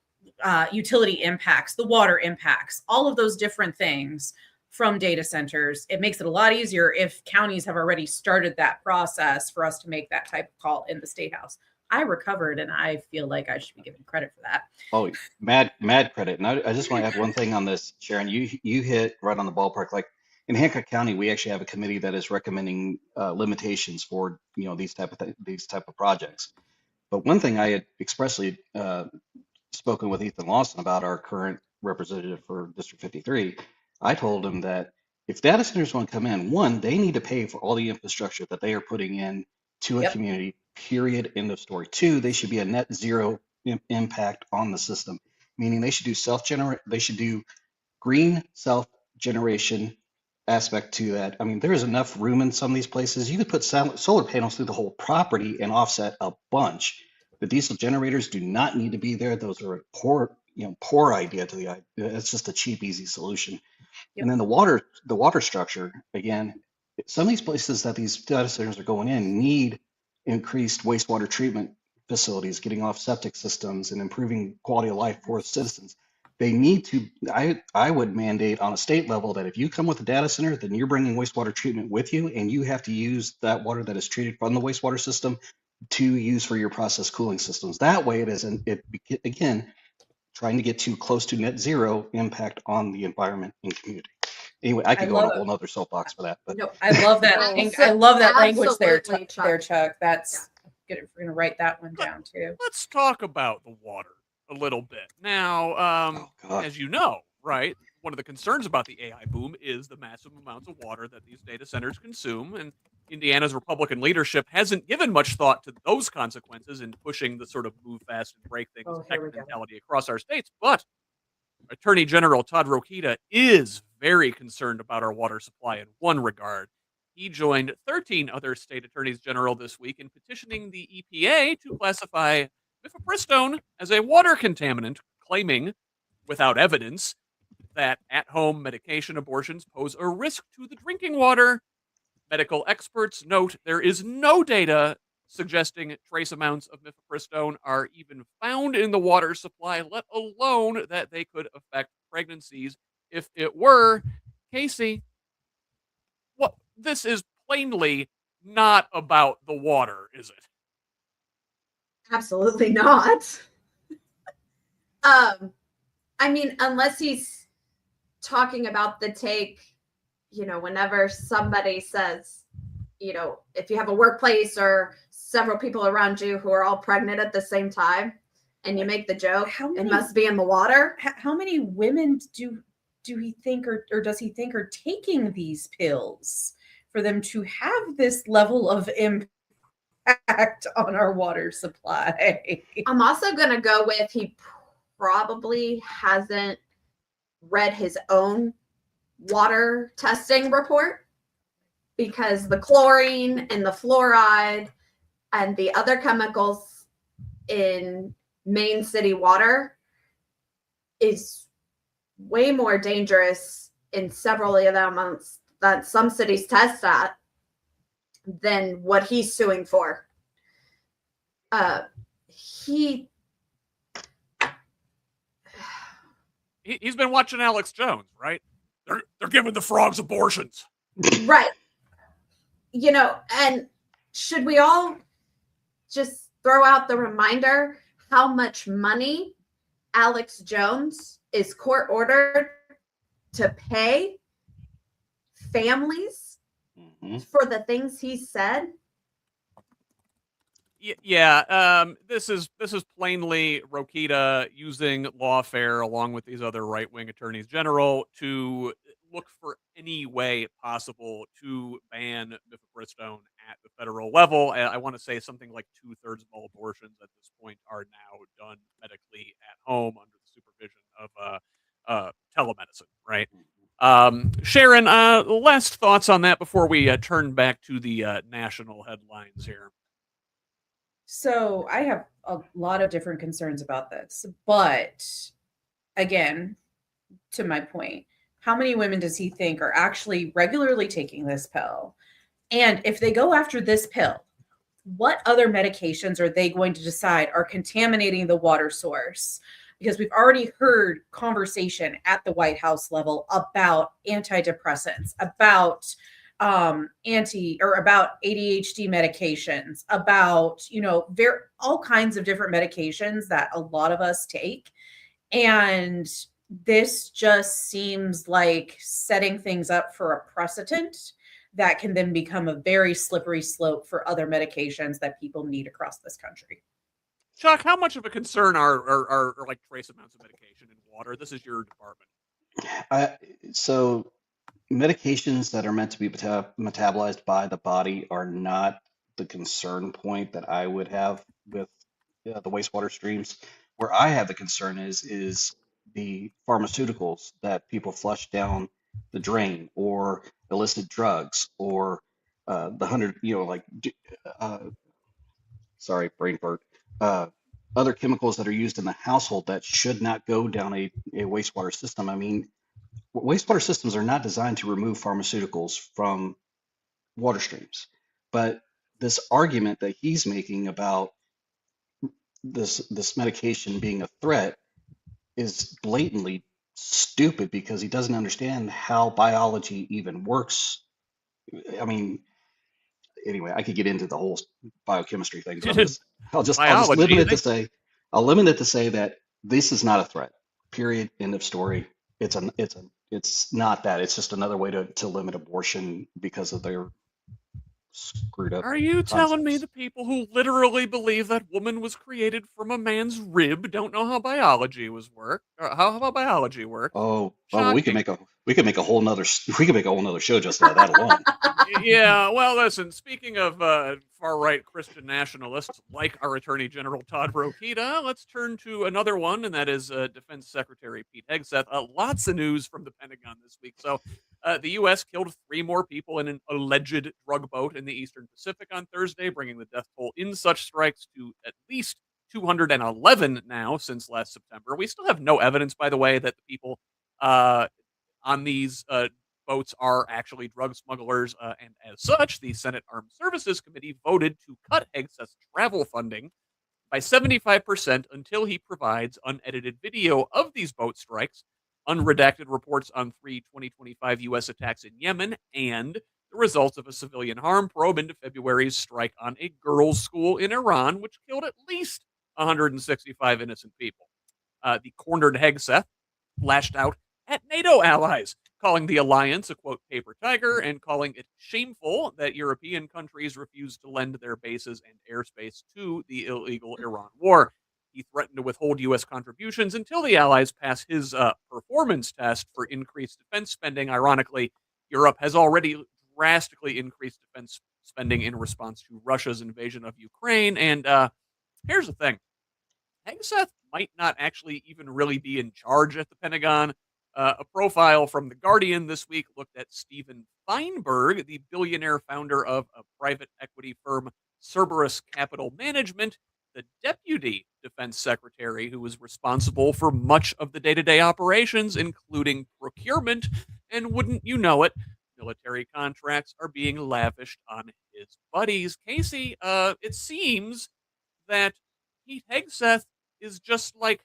utility impacts, the water impacts, all of those different things from data centers. It makes it a lot easier if counties have already started that process for us to make that type of call in the State House. I recovered, and I feel like I should be given credit for that. Oh, mad credit. And I just want to add one thing on this, Sharon. You hit right on the ballpark. Like in Hancock County, we actually have a committee that is recommending limitations for these type of projects. But one thing I had expressly spoken with Ethan Lawson about, our current representative for District 53, I told him that if data centers want to come in, one, they need to pay for all the infrastructure that they are putting in to a community, period, end of story. Two, they should be a net zero impact on the system, meaning they should do green self-generation aspect to that. I mean, there is enough room in some of these places. You could put solar panels through the whole property and offset a bunch. The diesel generators do not need to be there. Those are a poor idea to the idea. It's just a cheap, easy solution. Yep. And then the water structure, again, some of these places that these data centers are going in need increased wastewater treatment facilities, getting off septic systems and improving quality of life for citizens. They need to, I would mandate on a state level that if you come with a data center, then you're bringing wastewater treatment with you, and you have to use that water that is treated from the wastewater system to use for your process cooling systems. That way it again, trying to get too close to net zero impact on the environment and community. Anyway, I I could go on love a it. whole nother soapbox for that, but No, I love that. I love that language there, absolutely, Chuck. there, Chuck. That's good. We're gonna write that one down too. Let's talk about the water a little bit. Now, oh God. as you know, right, one of the concerns about the AI boom is the massive amounts of water that these data centers consume. And Indiana's Republican leadership hasn't given much thought to those consequences in pushing the sort of move fast and break things tech mentality across our states. But Attorney General Todd Rokita is very concerned about our water supply in one regard. He joined 13 other state attorneys general this week in petitioning the EPA to classify Mifepristone as a water contaminant, claiming, without evidence, that at-home medication abortions pose a risk to the drinking water. Medical experts note there is no data suggesting trace amounts of mifepristone are even found in the water supply, let alone that they could affect pregnancies if it were. Casey, this is plainly not about the water, is it? Absolutely not. I mean, unless he's talking about the take, whenever somebody says, if you have a workplace or several people around you who are all pregnant at the same time and you make the joke, it must be in the water. How many women do he think or does he think are taking these pills for them to have this level of impact on our water supply? I'm also going to go with he probably hasn't read his own water testing report, because the chlorine and the fluoride and the other chemicals in main city water is way more dangerous in several of the amounts that some cities test at than what he's suing for. He's been watching Alex Jones, right? They're giving the frogs abortions. Right. And should we all just throw out the reminder how much money Alex Jones is court ordered to pay families for the things he said? Yeah, this is plainly Rokita using lawfare along with these other right-wing attorneys general to look for any way possible to ban mifepristone at the federal level. I want to say something like 2/3 of all abortions at this point are now done medically at home under the supervision of telemedicine, right? Sharon, last thoughts on that before we turn back to the national headlines here. So I have a lot of different concerns about this, but again, to my point, how many women does he think are actually regularly taking this pill? And if they go after this pill, what other medications are they going to decide are contaminating the water source? Because we've already heard conversation at the White House level about antidepressants, about about ADHD medications, about, all kinds of different medications that a lot of us take. And this just seems like setting things up for a precedent that can then become a very slippery slope for other medications that people need across this country. Chuck, how much of a concern are like trace amounts of medication in water? This is your department. So medications that are meant to be metabolized by the body are not the concern point that I would have with the wastewater streams. Where I have the concern is the pharmaceuticals that people flush down the drain, or illicit drugs, or the 100, sorry, brain fart, other chemicals that are used in the household that should not go down a wastewater system. I mean, wastewater systems are not designed to remove pharmaceuticals from water streams. But this argument that he's making about this medication being a threat is blatantly stupid, because he doesn't understand how biology even works. I mean, anyway, I could get into the whole biochemistry thing, but I'll just limit it to say that This is not a threat. Period. End of story. It's not that. It's just another way to limit abortion because of their screwed up Are you telling me concepts. the people who literally believe that woman was created from a man's rib don't know how biology how biology works? Oh, we could Shocking. make a whole nother show just about that alone. Yeah, well, listen, speaking of far-right Christian nationalists like our Attorney General Todd Rokita, let's turn to another one, and that is Defense Secretary Pete Hegseth. Lots of news from the Pentagon this week. So the U.S. killed 3 more people in an alleged drug boat in the Eastern Pacific on Thursday, bringing the death toll in such strikes to at least 211 now since last September. We still have no evidence, by the way, that the people on these boats are actually drug smugglers, and as such, the Senate Armed Services Committee voted to cut Hegseth's travel funding by 75% until he provides unedited video of these boat strikes, unredacted reports on 3 2025 U.S. attacks in Yemen, and the results of a civilian harm probe into February's strike on a girls' school in Iran, which killed at least 165 innocent people. The cornered Hegseth lashed out at NATO allies, calling the alliance a, quote, paper tiger, and calling it shameful that European countries refuse to lend their bases and airspace to the illegal Iran war. He threatened to withhold U.S. contributions until the allies pass his performance test for increased defense spending. Ironically, Europe has already drastically increased defense spending in response to Russia's invasion of Ukraine. And here's the thing. Hegseth might not actually even really be in charge at the Pentagon. A profile from The Guardian this week looked at Stephen Feinberg, the billionaire founder of a private equity firm, Cerberus Capital Management, the deputy defense secretary who was responsible for much of the day-to-day operations, including procurement. And wouldn't you know it, military contracts are being lavished on his buddies. Casey, it seems that Pete Hegseth is just like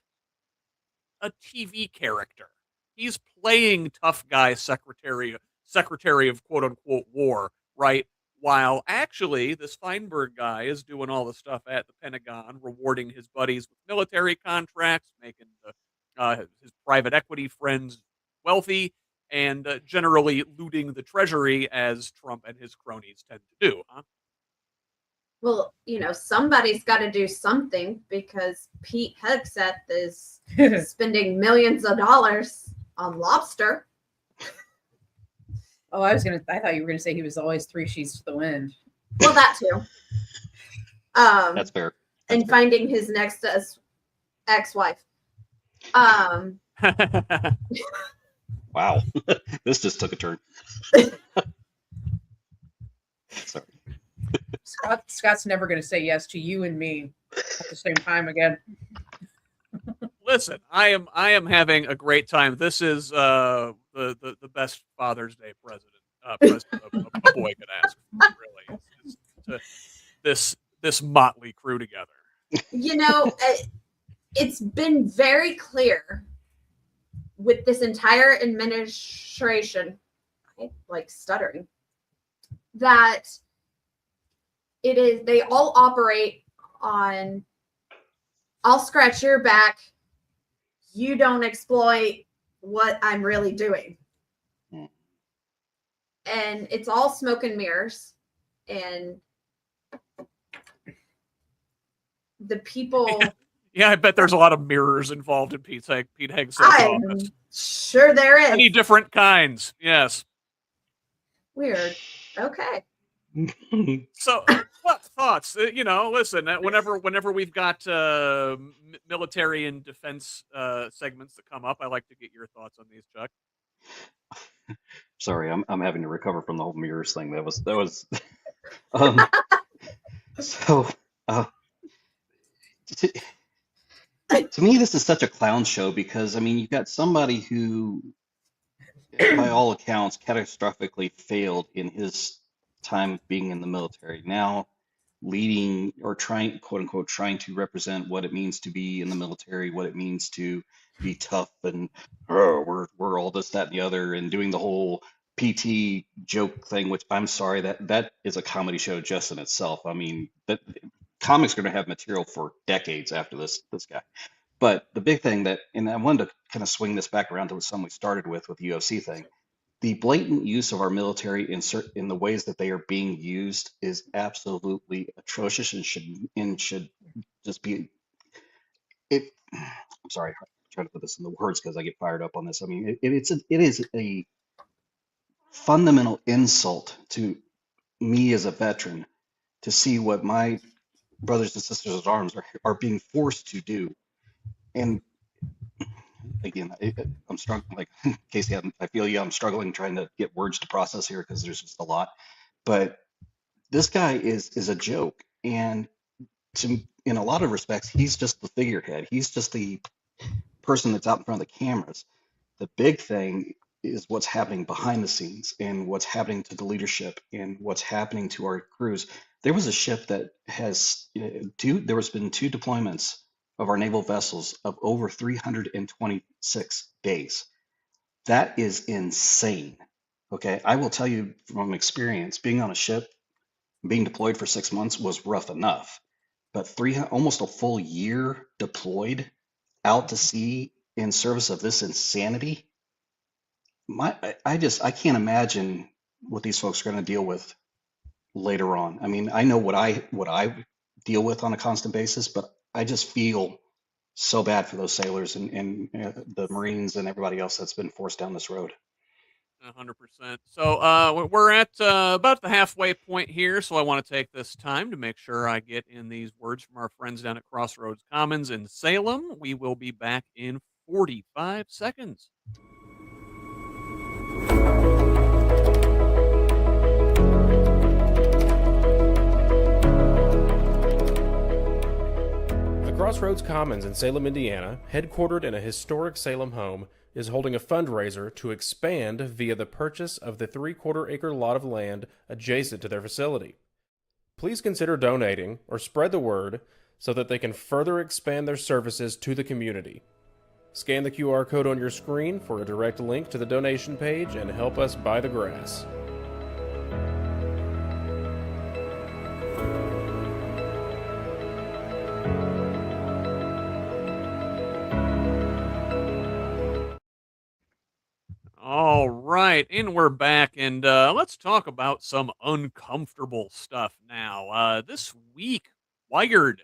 a TV character. He's playing tough guy secretary of quote unquote war, right? While actually this Feinberg guy is doing all the stuff at the Pentagon, rewarding his buddies with military contracts, making his private equity friends wealthy, and generally looting the treasury as Trump and his cronies tend to do, huh? Well, somebody's got to do something because Pete Hegseth is spending millions of dollars on lobster. Oh, I thought you were gonna say he was always 3 sheets to the wind. Well, that too. That's fair. And finding his next ex-wife. Wow. This just took a turn. Sorry. Scott's never gonna say yes to you and me at the same time again. Listen, I am having a great time. This is the best Father's Day present a boy could ask for, really. This motley crew together. It's been very clear with this entire administration, I like stuttering, that they all operate on, I'll scratch your back, you don't exploit what I'm really doing. And it's all smoke and mirrors. And the people... Yeah, I bet there's a lot of mirrors involved in Pete Hegseth's office. Sure there is. Many different kinds, yes. Weird. Okay. So, what thoughts? Listen. Whenever we've got military and defense segments that come up, I like to get your thoughts on these, Chuck. Sorry, I'm having to recover from the whole mirrors thing. That was. To me, this is such a clown show because you've got somebody who, by all accounts, catastrophically failed in his time being in the military, now leading or trying, quote unquote, trying to represent what it means to be in the military, what it means to be tough, and we're all this, that, and the other, and doing the whole PT joke thing, which I'm sorry, that is a comedy show just in itself. That comics are going to have material for decades after this guy. But the big thing and I wanted to kind of swing this back around to something we started with the UFC thing. The blatant use of our military in the ways that they are being used is absolutely atrocious and should just be it. I'm sorry, I'm trying to put this in the words because I get fired up on this. I mean, it is a fundamental insult to me as a veteran to see what my brothers and sisters at arms are being forced to do. And again, I'm struggling, like Casey, I feel you, I'm struggling trying to get words to process here because there's just a lot. But this guy is a joke. And in a lot of respects, he's just the figurehead. He's just the person that's out in front of the cameras. The big thing is what's happening behind the scenes and what's happening to the leadership and what's happening to our crews. There was a ship that has there has been 2 deployments of our naval vessels of over 326 days. That is insane. Okay, I will tell you from experience, being on a ship, being deployed for 6 months was rough enough, but almost a full year deployed out to sea in service of this insanity. I can't imagine what these folks are going to deal with later on. I mean, I know what I deal with on a constant basis, but I just feel so bad for those sailors and the Marines and everybody else that's been forced down this road. 100%. So we're at about the halfway point here, so I want to take this time to make sure I get in these words from our friends down at Crossroads Commons in Salem. We will be back in 45 seconds. The Crossroads Commons in Salem, Indiana, headquartered in a historic Salem home, is holding a fundraiser to expand via the purchase of the 3/4-acre lot of land adjacent to their facility. Please consider donating or spread the word so that they can further expand their services to the community. Scan the QR code on your screen for a direct link to the donation page and help us buy the grass. All right, and we're back, and let's talk about some uncomfortable stuff now. This week, Wired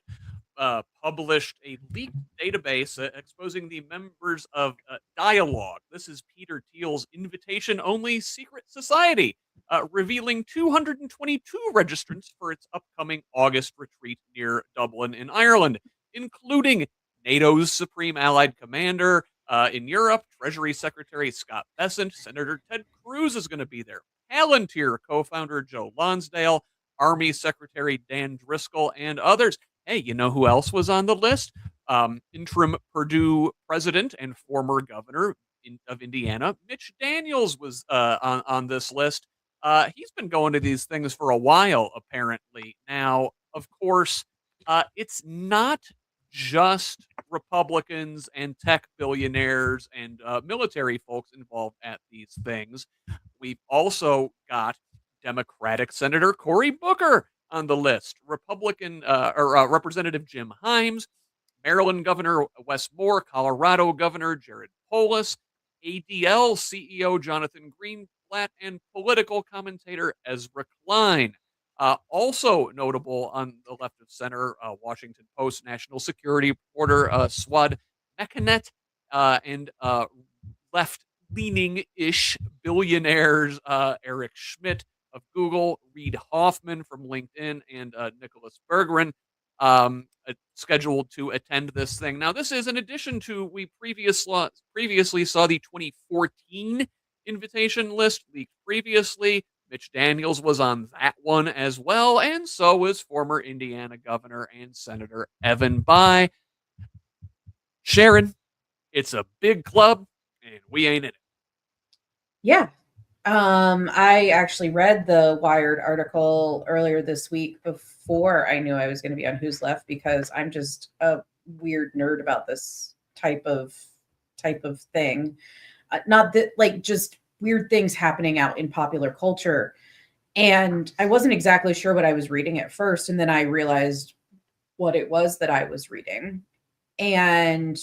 published a leaked database exposing the members of Dialog. This is Peter Thiel's invitation-only secret society, revealing 222 registrants for its upcoming August retreat near Dublin in Ireland, including NATO's Supreme Allied Commander, in Europe, Treasury Secretary Scott Bessent, Senator Ted Cruz is going to be there, Palantir co-founder Joe Lonsdale, Army Secretary Dan Driscoll, and others. Hey, you know who else was on the list? Interim Purdue president and former governor of Indiana, Mitch Daniels, was on this list. He's been going to these things for a while, apparently. Now, of course, it's not just Republicans and tech billionaires and military folks involved at these things. We've also got Democratic Senator Cory Booker on the list, Republican Representative Jim Himes, Maryland Governor Wes Moore, Colorado Governor Jared Polis, ADL CEO Jonathan Greenblatt, and political commentator Ezra Klein. Also notable on the left of center, Washington Post national security reporter Swad Mekanet, and left-leaning-ish billionaires Eric Schmidt of Google, Reid Hoffman from LinkedIn, and Nicholas Berggren scheduled to attend this thing. Now, this is in addition to we previously saw the 2014 invitation list leaked previously. Mitch Daniels was on that one as well, and so was former Indiana Governor and Senator Evan Bayh. Sharon, it's a big club, and we ain't in it. Yeah. I actually read the Wired article earlier this week before I knew I was going to be on Who's Left, because I'm just a weird nerd about this type of thing. Not that, like, just weird things happening out in popular culture. And I wasn't exactly sure what I was reading at first. And then I realized what it was that I was reading. And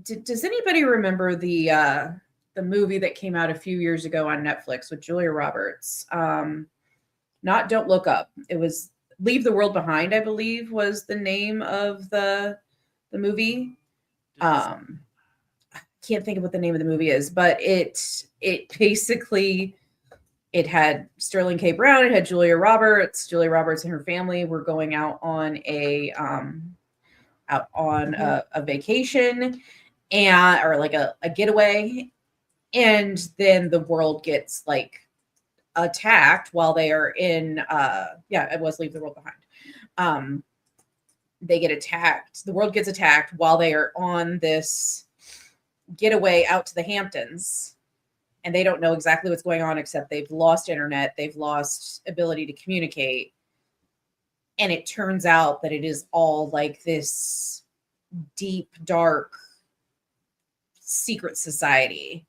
does anybody remember the movie that came out a few years ago on Netflix with Julia Roberts? Not Don't Look Up. It was Leave the World Behind, I believe, was the name of the movie. I can't think of what the name of the movie is, but it basically, it had Sterling K. Brown, it had Julia Roberts. Julia Roberts and her family were going out on a vacation, or like a getaway, and then the world gets like attacked while they are in it was Leave the World Behind. They get attacked. The world gets attacked while they are on this getaway out to the Hamptons, and they don't know exactly what's going on, except they've lost internet, they've lost ability to communicate, and it turns out that it is all like this deep, dark secret society.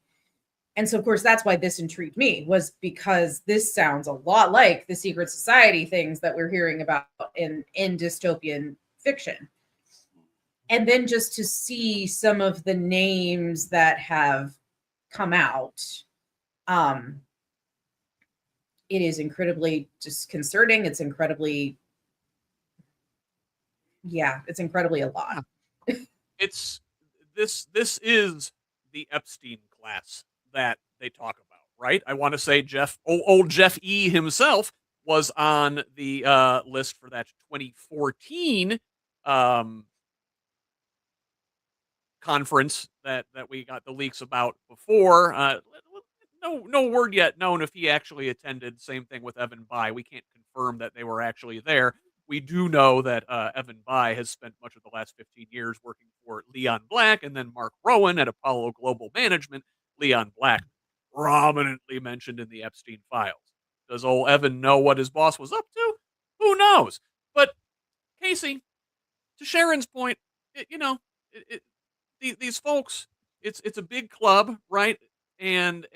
And so, of course, that's why this intrigued me, was because this sounds a lot like the secret society things that we're hearing about in dystopian fiction. And then just to see some of the names that have come out, it is incredibly disconcerting. It's incredibly, it's incredibly a lot. This is the Epstein-Class that they talk about, right? I want to say old Jeff E. himself was on the list for that 2014 conference that we got the leaks about before. No word yet known if he actually attended. Same thing with Evan Bayh. We can't confirm that they were actually there. We do know that Evan Bayh has spent much of the last 15 years working for Leon Black and then Mark Rowan at Apollo Global Management. Leon Black prominently mentioned in the Epstein files. Does old Evan know what his boss was up to? Who knows? But Casey, to Sharon's point, these folks, it's a big club, right? And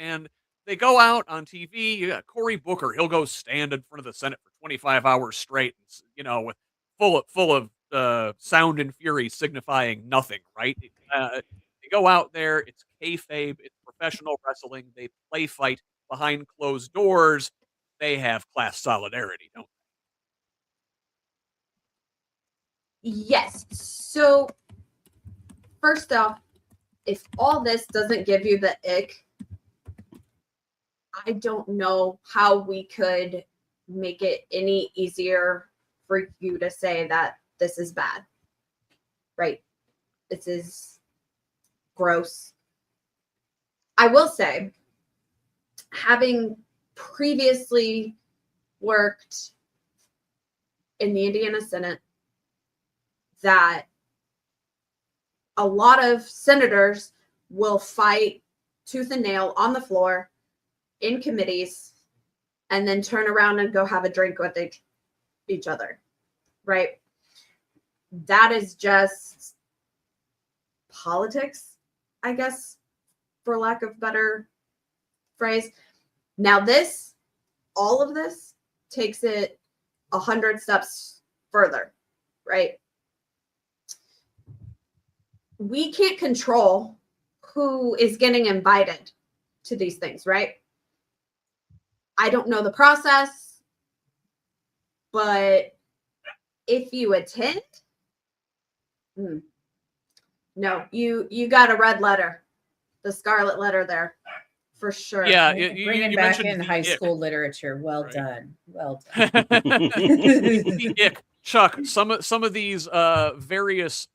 they go out on TV. You got Cory Booker. He'll go stand in front of the Senate for 25 hours straight, with full of sound and fury signifying nothing, right? They go out there. It's kayfabe. It's professional wrestling. They play fight behind closed doors. They have class solidarity, don't they? Yes. So first off, if all this doesn't give you the ick, I don't know how we could make it any easier for you to say that this is bad, right? This is gross. I will say, having previously worked in the Indiana Senate, that a lot of senators will fight tooth and nail on the floor in committees and then turn around and go have a drink with each other, right? That is just politics, I guess, for lack of better phrase. Now all of this takes it 100 steps further, right? We can't control who is getting invited to these things, right? I don't know the process, but if you attend, no, you got a red letter, the scarlet letter there, for sure. Yeah, bringing you back mentioned in the high ick. school literature. Well Right. done. Well done. The ick. Chuck, some of these various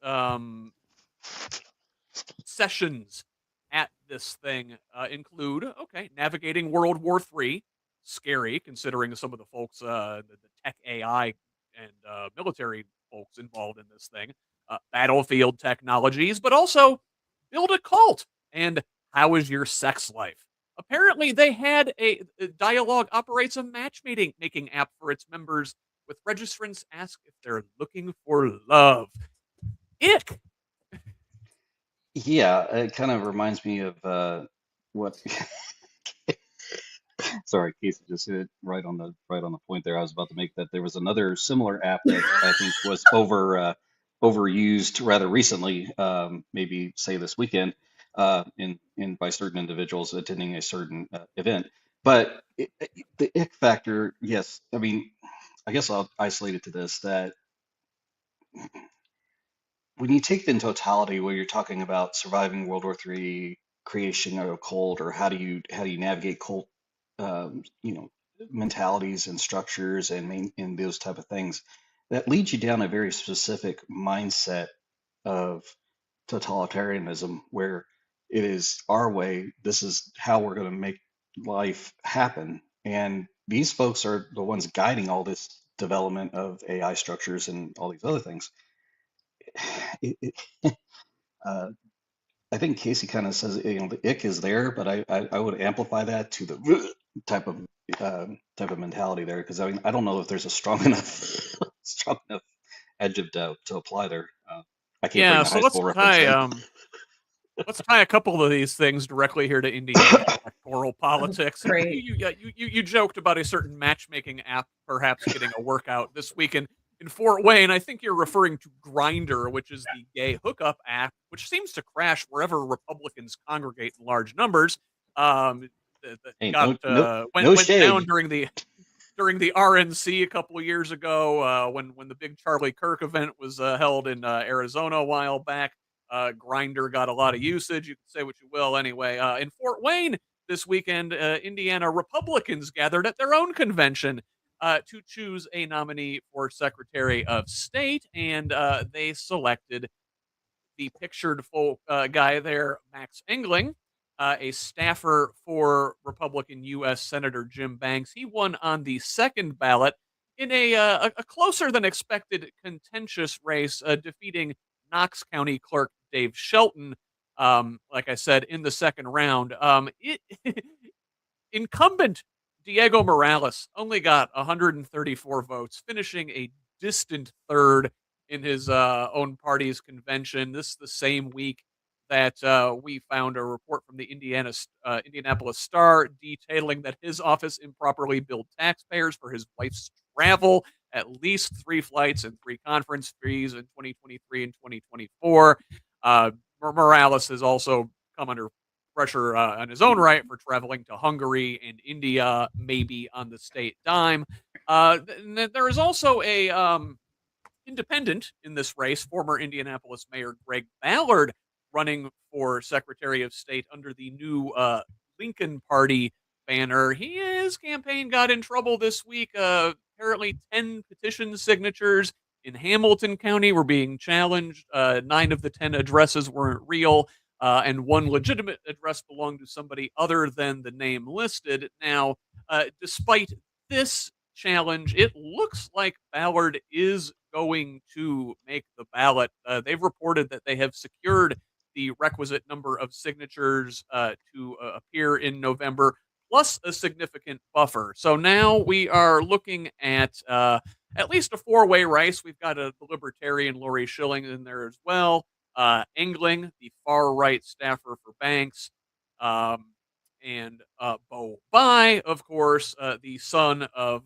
sessions at this thing include navigating World War III, scary considering some of the folks, the tech AI and military folks involved in this thing, battlefield technologies, but also build a cult and how is your sex life? Apparently, they had a Dialog operates a matchmaking app for its members, with registrants ask if they're looking for love. Ick. Yeah, it kind of reminds me of what Sorry, Casey just hit it right on the point there. I was about to make that there was another similar app that I think was overused rather recently, maybe say this weekend, in by certain individuals attending a certain event. But the ick factor, yes, I mean, I guess I'll isolate it to this, that when you take it in totality, where you're talking about surviving World War III, creation of a cult, or how do you navigate cult, you know, mentalities and structures and those type of things, that leads you down a very specific mindset of totalitarianism, where it is our way. This is how we're going to make life happen, and these folks are the ones guiding all this development of AI structures and all these other things. Uh, I think Casey kind of says, you know, the ick is there, but I would amplify that to the type of mentality there, because I mean, I don't know if there's a strong enough adjective to apply there. I can't bring Yeah, the so high school reference in. let's tie a couple of these things directly here to Indiana electoral politics. great. You joked about a certain matchmaking app perhaps getting a workout this weekend in Fort Wayne. I think you're referring to Grindr, which is the gay hookup app, which seems to crash wherever Republicans congregate in large numbers. Hey, Went shade. down during the RNC a couple of years ago, when the big Charlie Kirk event was held in Arizona a while back. Grindr got a lot of usage. You can say what you will. Anyway, in Fort Wayne this weekend, Indiana Republicans gathered at their own convention to choose a nominee for Secretary of State, and they selected the pictured guy there, Max Engling, a staffer for Republican U.S. Senator Jim Banks. He won on the second ballot in a closer than expected contentious race, defeating Knox County Clerk Dave Shelton, like I said, in the second round. Incumbent Diego Morales only got 134 votes, finishing a distant third in his own party's convention. This is the same week that we found a report from the Indianapolis Star detailing that his office improperly billed taxpayers for his wife's travel, at least 3 flights and 3 conference fees in 2023 and 2024. Morales has also come under pressure on his own right for traveling to Hungary and India, maybe on the state dime. There is also a independent in this race, former Indianapolis Mayor Greg Ballard, running for Secretary of State under the new Lincoln Party banner. His campaign got in trouble this week. Apparently 10 petition signatures in Hamilton County were being challenged. 9 of the 10 addresses weren't real, and 1 legitimate address belonged to somebody other than the name listed. Now, despite this challenge, it looks like Ballard is going to make the ballot. They've reported that they have secured the requisite number of signatures to appear in November, plus a significant buffer. So now we are looking at least a 4-way race. We've got the Libertarian Lori Schilling in there as well. Engling, the far-right staffer for Banks, and Bo Bai, of course, the son of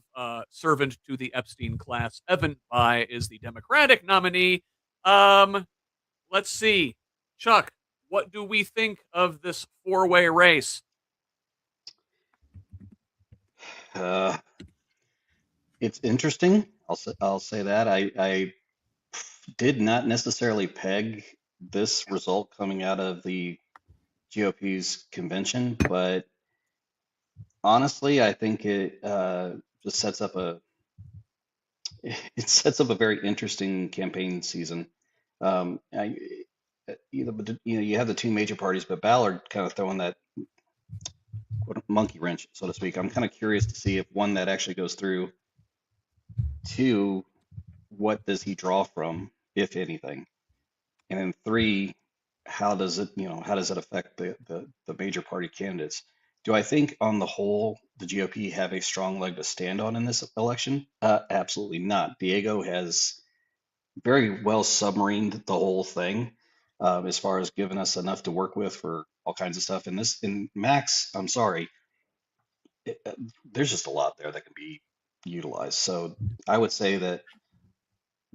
servant to the Epstein-Class Evan Bai, is the Democratic nominee. Let's see. Chuck, what do we think of this 4-way race? It's interesting. I'll say that. I did not necessarily peg this result coming out of the GOP's convention, but honestly, I think it just sets up a very interesting campaign season. You have the 2 major parties, but Ballard kind of throwing that monkey wrench, so to speak. I'm kind of curious to see if, one, that actually goes through. 2, what does he draw from, if anything? And then 3, how does it affect the major party candidates? Do I think on the whole the GOP have a strong leg to stand on in this election? Absolutely not. Diego has very well submarined the whole thing, as far as giving us enough to work with for all kinds of stuff. And Max, I'm sorry, there's just a lot there that can be utilized. So I would say that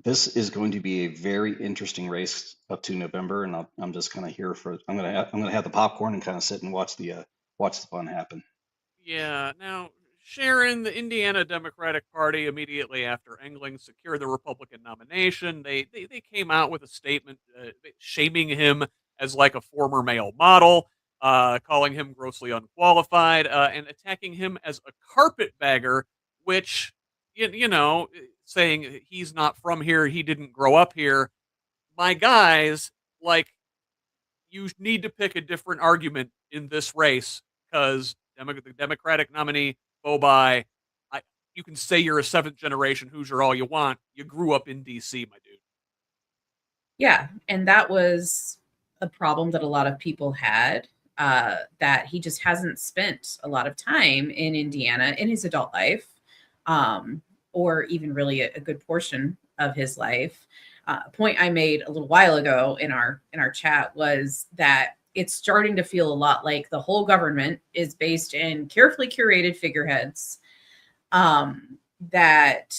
this is going to be a very interesting race up to November, and I'm just kind of here for. I'm gonna have the popcorn and kind of sit and watch the fun happen. Yeah. Now, Sharon, the Indiana Democratic Party, immediately after Engling secured the Republican nomination, they came out with a statement shaming him as like a former male model, calling him grossly unqualified, and attacking him as a carpetbagger, which, saying he's not from here, he didn't grow up here. My guys, like, you need to pick a different argument in this race because the Democratic nominee, Bobai, I, you can say you're a seventh generation Hoosier all you want. You grew up in D.C., my dude. Yeah, and that was a problem that a lot of people had, that he just hasn't spent a lot of time in Indiana in his adult life, or even really a good portion of his life. A point I made a little while ago in our chat was that it's starting to feel a lot like the whole government is based in carefully curated figureheads, that,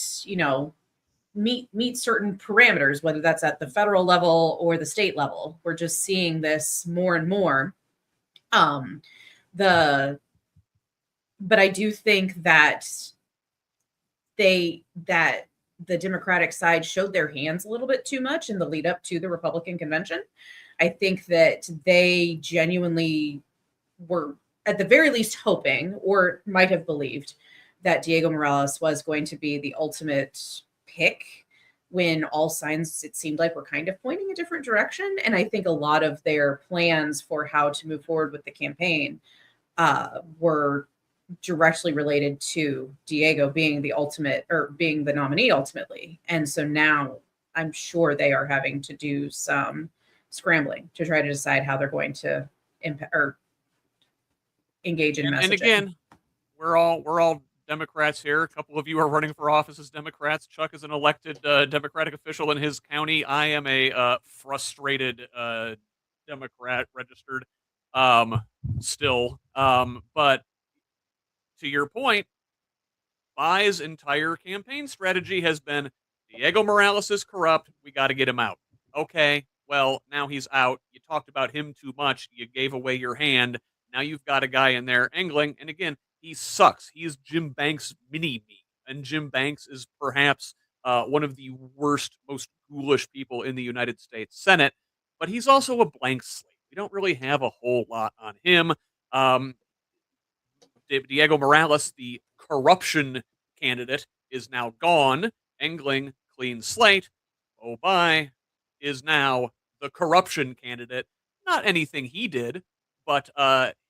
meet certain parameters, whether that's at the federal level or the state level. We're just seeing this more and more. But I do think that the Democratic side showed their hands a little bit too much in the lead up to the Republican convention. I think that they genuinely were at the very least hoping, or might have believed, that Diego Morales was going to be the ultimate pick, when all signs, it seemed like, were kind of pointing a different direction. And I think a lot of their plans for how to move forward with the campaign were directly related to Diego being the ultimate, or being the nominee ultimately. And so now I'm sure they are having to do some scrambling to try to decide how they're going to engage in messaging. And again, we're all Democrats here. A couple of you are running for office as Democrats. Chuck is an elected Democratic official in his county. I am a frustrated Democrat registered still. But to your point, Bai's entire campaign strategy has been Diego Morales is corrupt. We got to get him out. Okay, well, now he's out. You talked about him too much. You gave away your hand. Now you've got a guy in there, Engling. And again, he sucks. He is Jim Banks' mini-me. And Jim Banks is perhaps one of the worst, most ghoulish people in the United States Senate. But he's also a blank slate. We don't really have a whole lot on him. Diego Morales, the corruption candidate, is now gone. Engling, clean slate. Bobai is now the corruption candidate. Not anything he did, but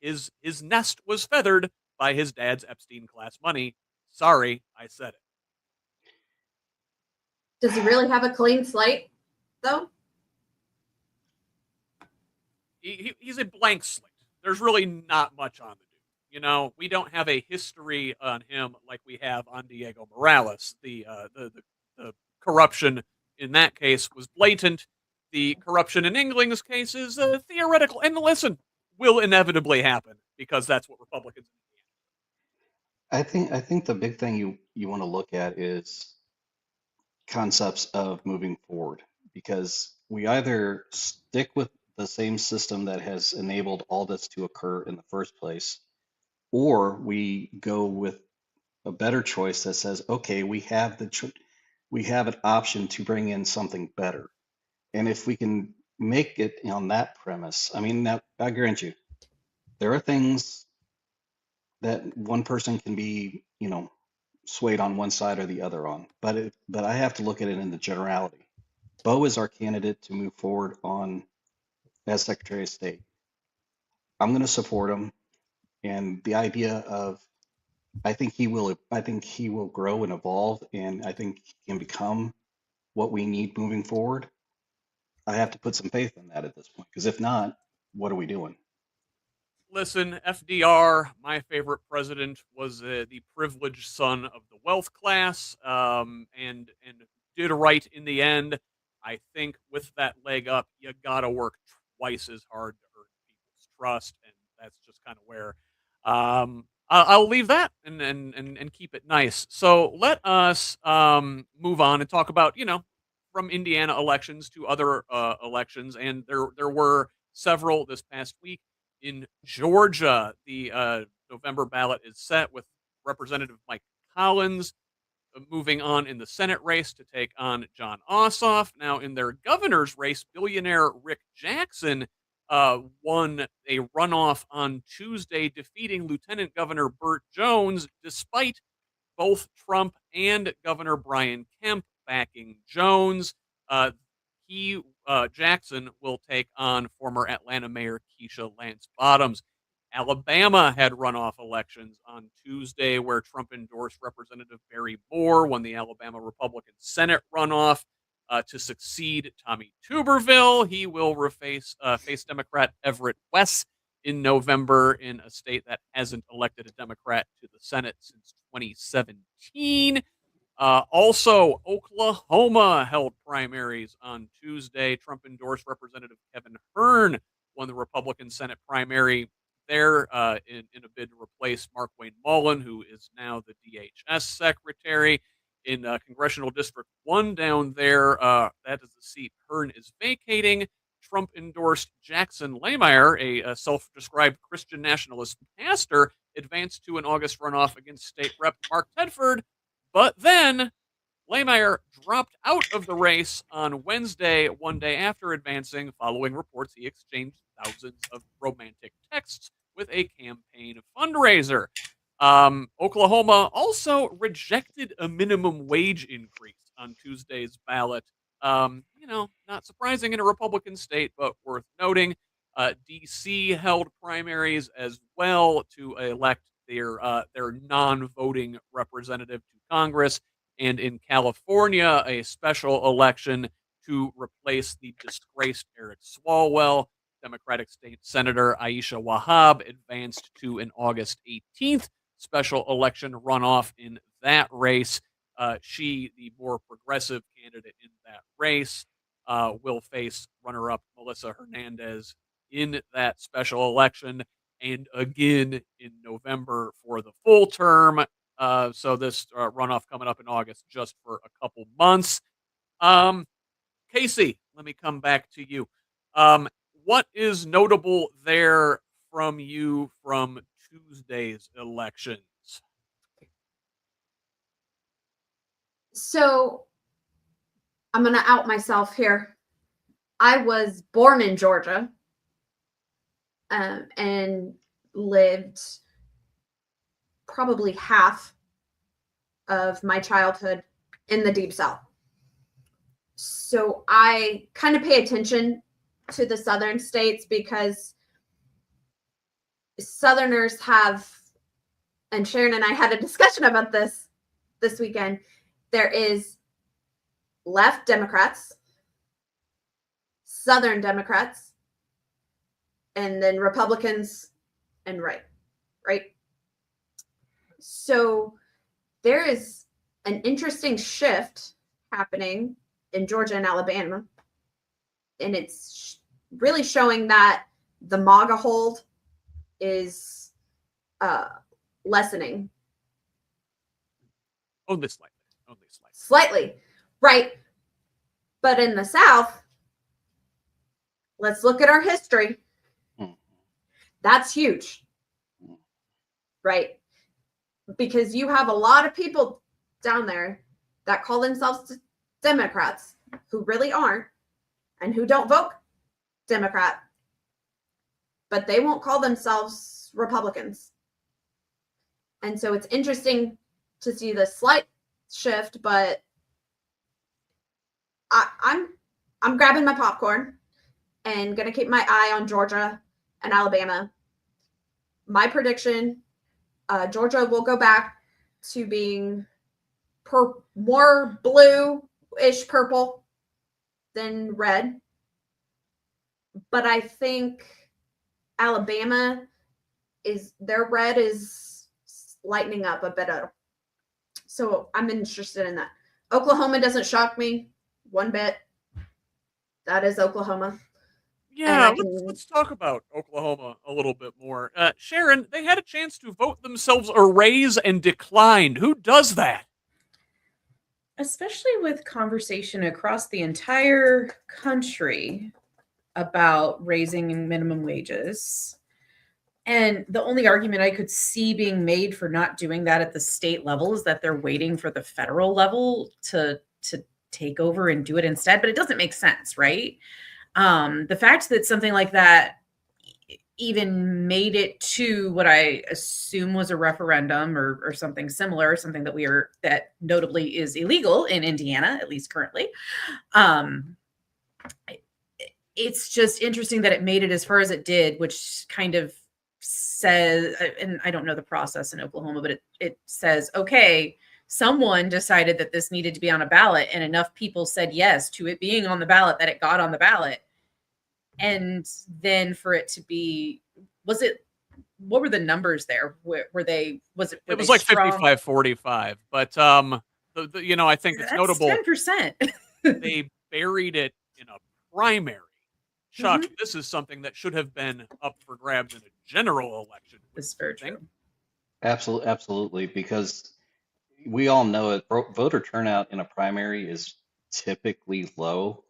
his nest was feathered by his dad's Epstein-Class money. Sorry, I said it. Does he really have a clean slate, though? He's a blank slate. There's really not much on the dude. We don't have a history on him like we have on Diego Morales. The corruption in that case was blatant. The corruption in Engling's case is theoretical. And listen, will inevitably happen because that's what Republicans do. I think the big thing you want to look at is concepts of moving forward, because we either stick with the same system that has enabled all this to occur in the first place, or we go with a better choice that says, okay, we have an option to bring in something better. And if we can make it on that premise, I mean, now, I grant you, there are things that one person can be, swayed on one side or the other on, but I have to look at it in the generality. Bo is our candidate to move forward on as Secretary of State. I'm going to support him, and the idea of I think he will grow and evolve, and I think he can become what we need moving forward. I have to put some faith in that at this point, because if not, what are we doing? Listen, FDR, my favorite president, was the privileged son of the wealth class, and did right in the end. I think with that leg up, you gotta work twice as hard to earn people's trust, and that's just kind of where I'll leave that and keep it nice. So let us move on and talk about, from Indiana elections to other elections, and there were several this past week in Georgia. The November ballot is set with Representative Mike Collins moving on in the Senate race to take on John Ossoff. Now, in their governor's race, billionaire Rick Jackson won a runoff on Tuesday, defeating Lieutenant Governor Burt Jones, despite both Trump and Governor Brian Kemp backing Jones. Jackson will take on former Atlanta Mayor Keisha Lance Bottoms. Alabama had runoff elections on Tuesday, where Trump endorsed Representative Barry Moore, won the Alabama Republican Senate runoff to succeed Tommy Tuberville. He will face Democrat Everett West in November in a state that hasn't elected a Democrat to the Senate since 2017. Also, Oklahoma held primaries on Tuesday. Trump endorsed Representative Kevin Hern, won the Republican Senate primary there in a bid to replace Mark Wayne Mullen, who is now the DHS secretary. In Congressional District 1 down there, that is the seat Hern is vacating. Trump endorsed Jackson Laymeyer, a self-described Christian nationalist pastor, advanced to an August runoff against State Rep Mark Tedford. But then Laymeyer dropped out of the race on Wednesday, one day after advancing, following reports he exchanged thousands of romantic texts with a campaign fundraiser. Oklahoma also rejected a minimum wage increase on Tuesday's ballot. Not surprising in a Republican state, but worth noting. D.C. held primaries as well to elect their non-voting representative to Congress, and in California, a special election to replace the disgraced Eric Swalwell. Democratic State Senator Aisha Wahab advanced to an August 18th special election runoff in that race. She, the more progressive candidate in that race, will face runner-up Melissa Hernandez in that special election, and again in November for the full term. So this runoff coming up in August just for a couple months. Casey, let me come back to you. What is notable there from you from Tuesday's elections? So I'm going to out myself here. I was born in Georgia and lived probably half of my childhood in the Deep South. So I kind of pay attention to the southern states because Southerners have, and Sharon and I had a discussion about this weekend, there is left Democrats, Southern Democrats, and then Republicans and right? So there is an interesting shift happening in Georgia and Alabama, and it's really showing that the MAGA hold is lessening. Only slightly. Slightly, right? But in the South, let's look at our history. That's huge, right? Because you have a lot of people down there that call themselves Democrats who really aren't and who don't vote Democrat, but they won't call themselves Republicans. And so it's interesting to see the slight shift, but I'm grabbing my popcorn and going to keep my eye on Georgia and Alabama. My prediction, Georgia will go back to being more blue-ish purple than red. But I think Alabama their red is lightening up a bit. So I'm interested in that. Oklahoma doesn't shock me one bit. That is Oklahoma. Yeah, I let's talk about Oklahoma a little bit more. Sharon, they had a chance to vote themselves a raise and declined. Who does that? Especially with conversation across the entire country about raising minimum wages. And the only argument I could see being made for not doing that at the state level is that they're waiting for the federal level to take over and do it instead. But it doesn't make sense, right? The fact that something like that even made it to what I assume was a referendum or something similar, something that notably is illegal in Indiana, at least currently. It's just interesting that it made it as far as it did, which kind of says, and I don't know the process in Oklahoma, but it says, okay, someone decided that this needed to be on a ballot, and enough people said yes to it being on the ballot that it got on the ballot. And then for it to be, what were the numbers there? It was like 55-45, but I think it's notable 10%. they buried it in a primary. Shocking. Mm-hmm. This is something that should have been up for grabs in a general election. It's very true. Absolutely, because we all know it. Voter turnout in a primary is typically low.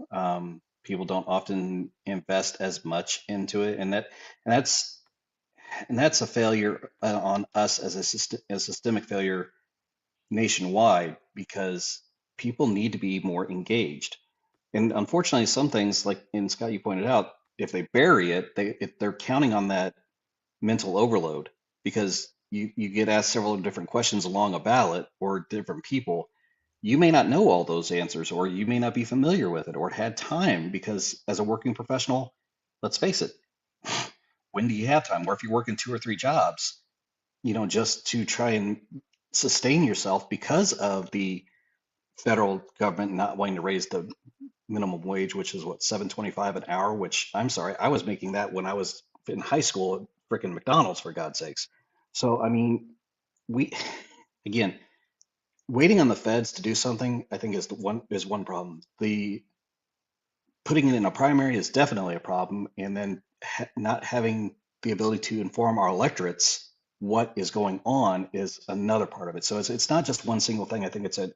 People don't often invest as much into it, and that's a failure on us as a systemic failure nationwide, because people need to be more engaged. And unfortunately, some things, like in Scott, you pointed out, if they bury it, they're counting on that mental overload, because you get asked several different questions along a ballot or different people. You may not know all those answers, or you may not be familiar with it or had time, because as a working professional, let's face it, when do you have time? Or if you're working 2 or 3 jobs, just to try and sustain yourself because of the federal government not wanting to raise the minimum wage, which is what, $7.25 an hour, which, I'm sorry, I was making that when I was in high school at freaking McDonald's, for God's sakes. So, I mean, again, waiting on the feds to do something, I think is one problem. The putting it in a primary is definitely a problem, and then not having the ability to inform our electorates what is going on is another part of it. So it's not just one single thing. I think it's a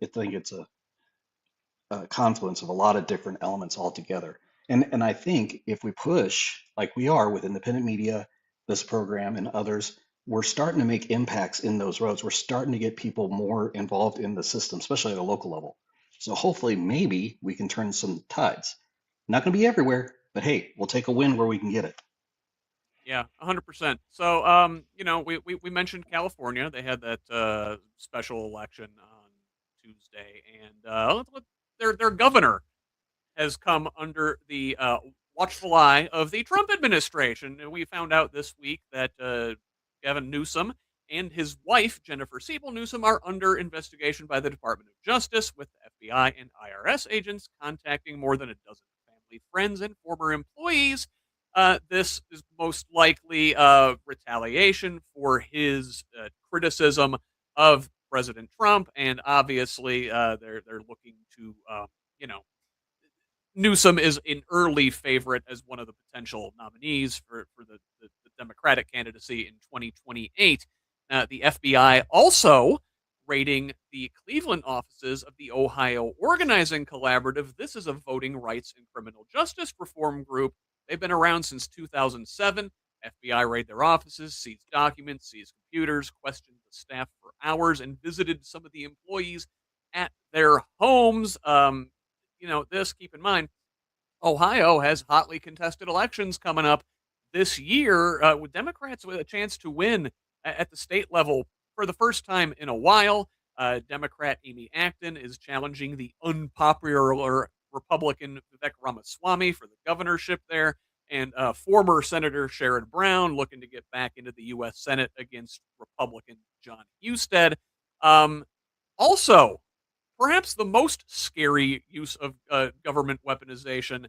confluence of a lot of different elements all together. And I think if we push like we are with independent media, this program and others, we're starting to make impacts in those roads. We're starting to get people more involved in the system, especially at a local level. So hopefully, maybe we can turn some tides. Not going to be everywhere, but hey, we'll take a win where we can get it. Yeah, 100%. So, we mentioned California. They had that special election on Tuesday, and their governor has come under the watchful eye of the Trump administration. We found out this week that Gavin Newsom and his wife, Jennifer Siebel Newsom, are under investigation by the Department of Justice, with the FBI and IRS agents contacting more than a dozen family, friends, and former employees. This is most likely retaliation for his criticism of President Trump, and obviously they're looking to, Newsom is an early favorite as one of the potential nominees for the Democratic candidacy in 2028. The FBI also raiding the Cleveland offices of the Ohio Organizing Collaborative. This is a voting rights and criminal justice reform group. They've been around since 2007. FBI raided their offices, seized documents, seized computers, questioned the staff for hours, and visited some of the employees at their homes. Keep in mind, Ohio has hotly contested elections coming up this year, with Democrats with a chance to win at the state level for the first time in a while. Democrat Amy Acton is challenging the unpopular Republican Vivek Ramaswamy for the governorship there, and former Senator Sherrod Brown looking to get back into the U.S. Senate against Republican John Ousted. Also, perhaps the most scary use of government weaponization,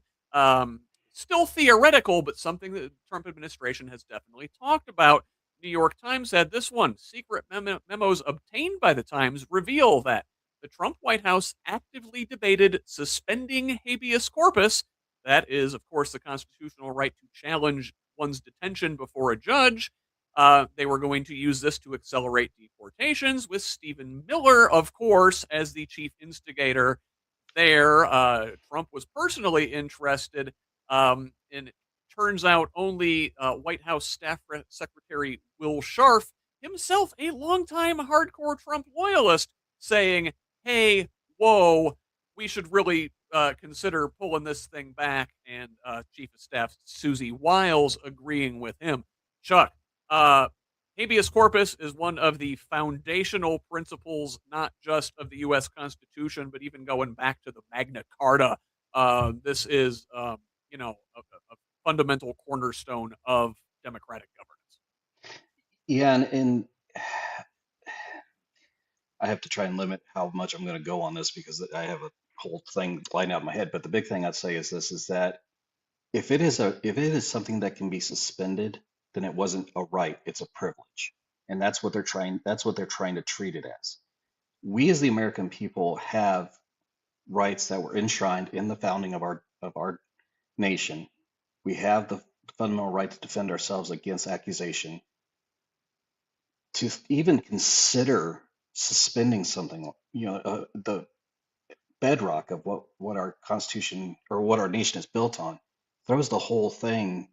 still theoretical, but something that the Trump administration has definitely talked about. New York Times had this one. Secret memos obtained by the Times reveal that the Trump White House actively debated suspending habeas corpus That is, of course, the constitutional right to challenge one's detention before a judge. They were going to use this to accelerate deportations, with Stephen Miller, of course, as the chief instigator there. Trump was personally interested, and it turns out only White House Staff Secretary Will Scharf, himself a longtime hardcore Trump loyalist, saying, hey, whoa, we should really consider pulling this thing back, and Chief of Staff Susie Wiles agreeing with him. Chuck, habeas corpus is one of the foundational principles, not just of the U.S. Constitution, but even going back to the Magna Carta. This is, a fundamental cornerstone of democratic governance. Yeah, and I have to try and limit how much I'm going to go on this because I have a whole thing lined out in my head. But the big thing I'd say is this: is that if it is something that can be suspended, then it wasn't a right; it's a privilege, and that's what they're trying to treat it as. We, as the American people, have rights that were enshrined in the founding of our nation. We have the fundamental right to defend ourselves against accusation. To even consider suspending something, the bedrock of what our Constitution or what our nation is built on, throws the whole thing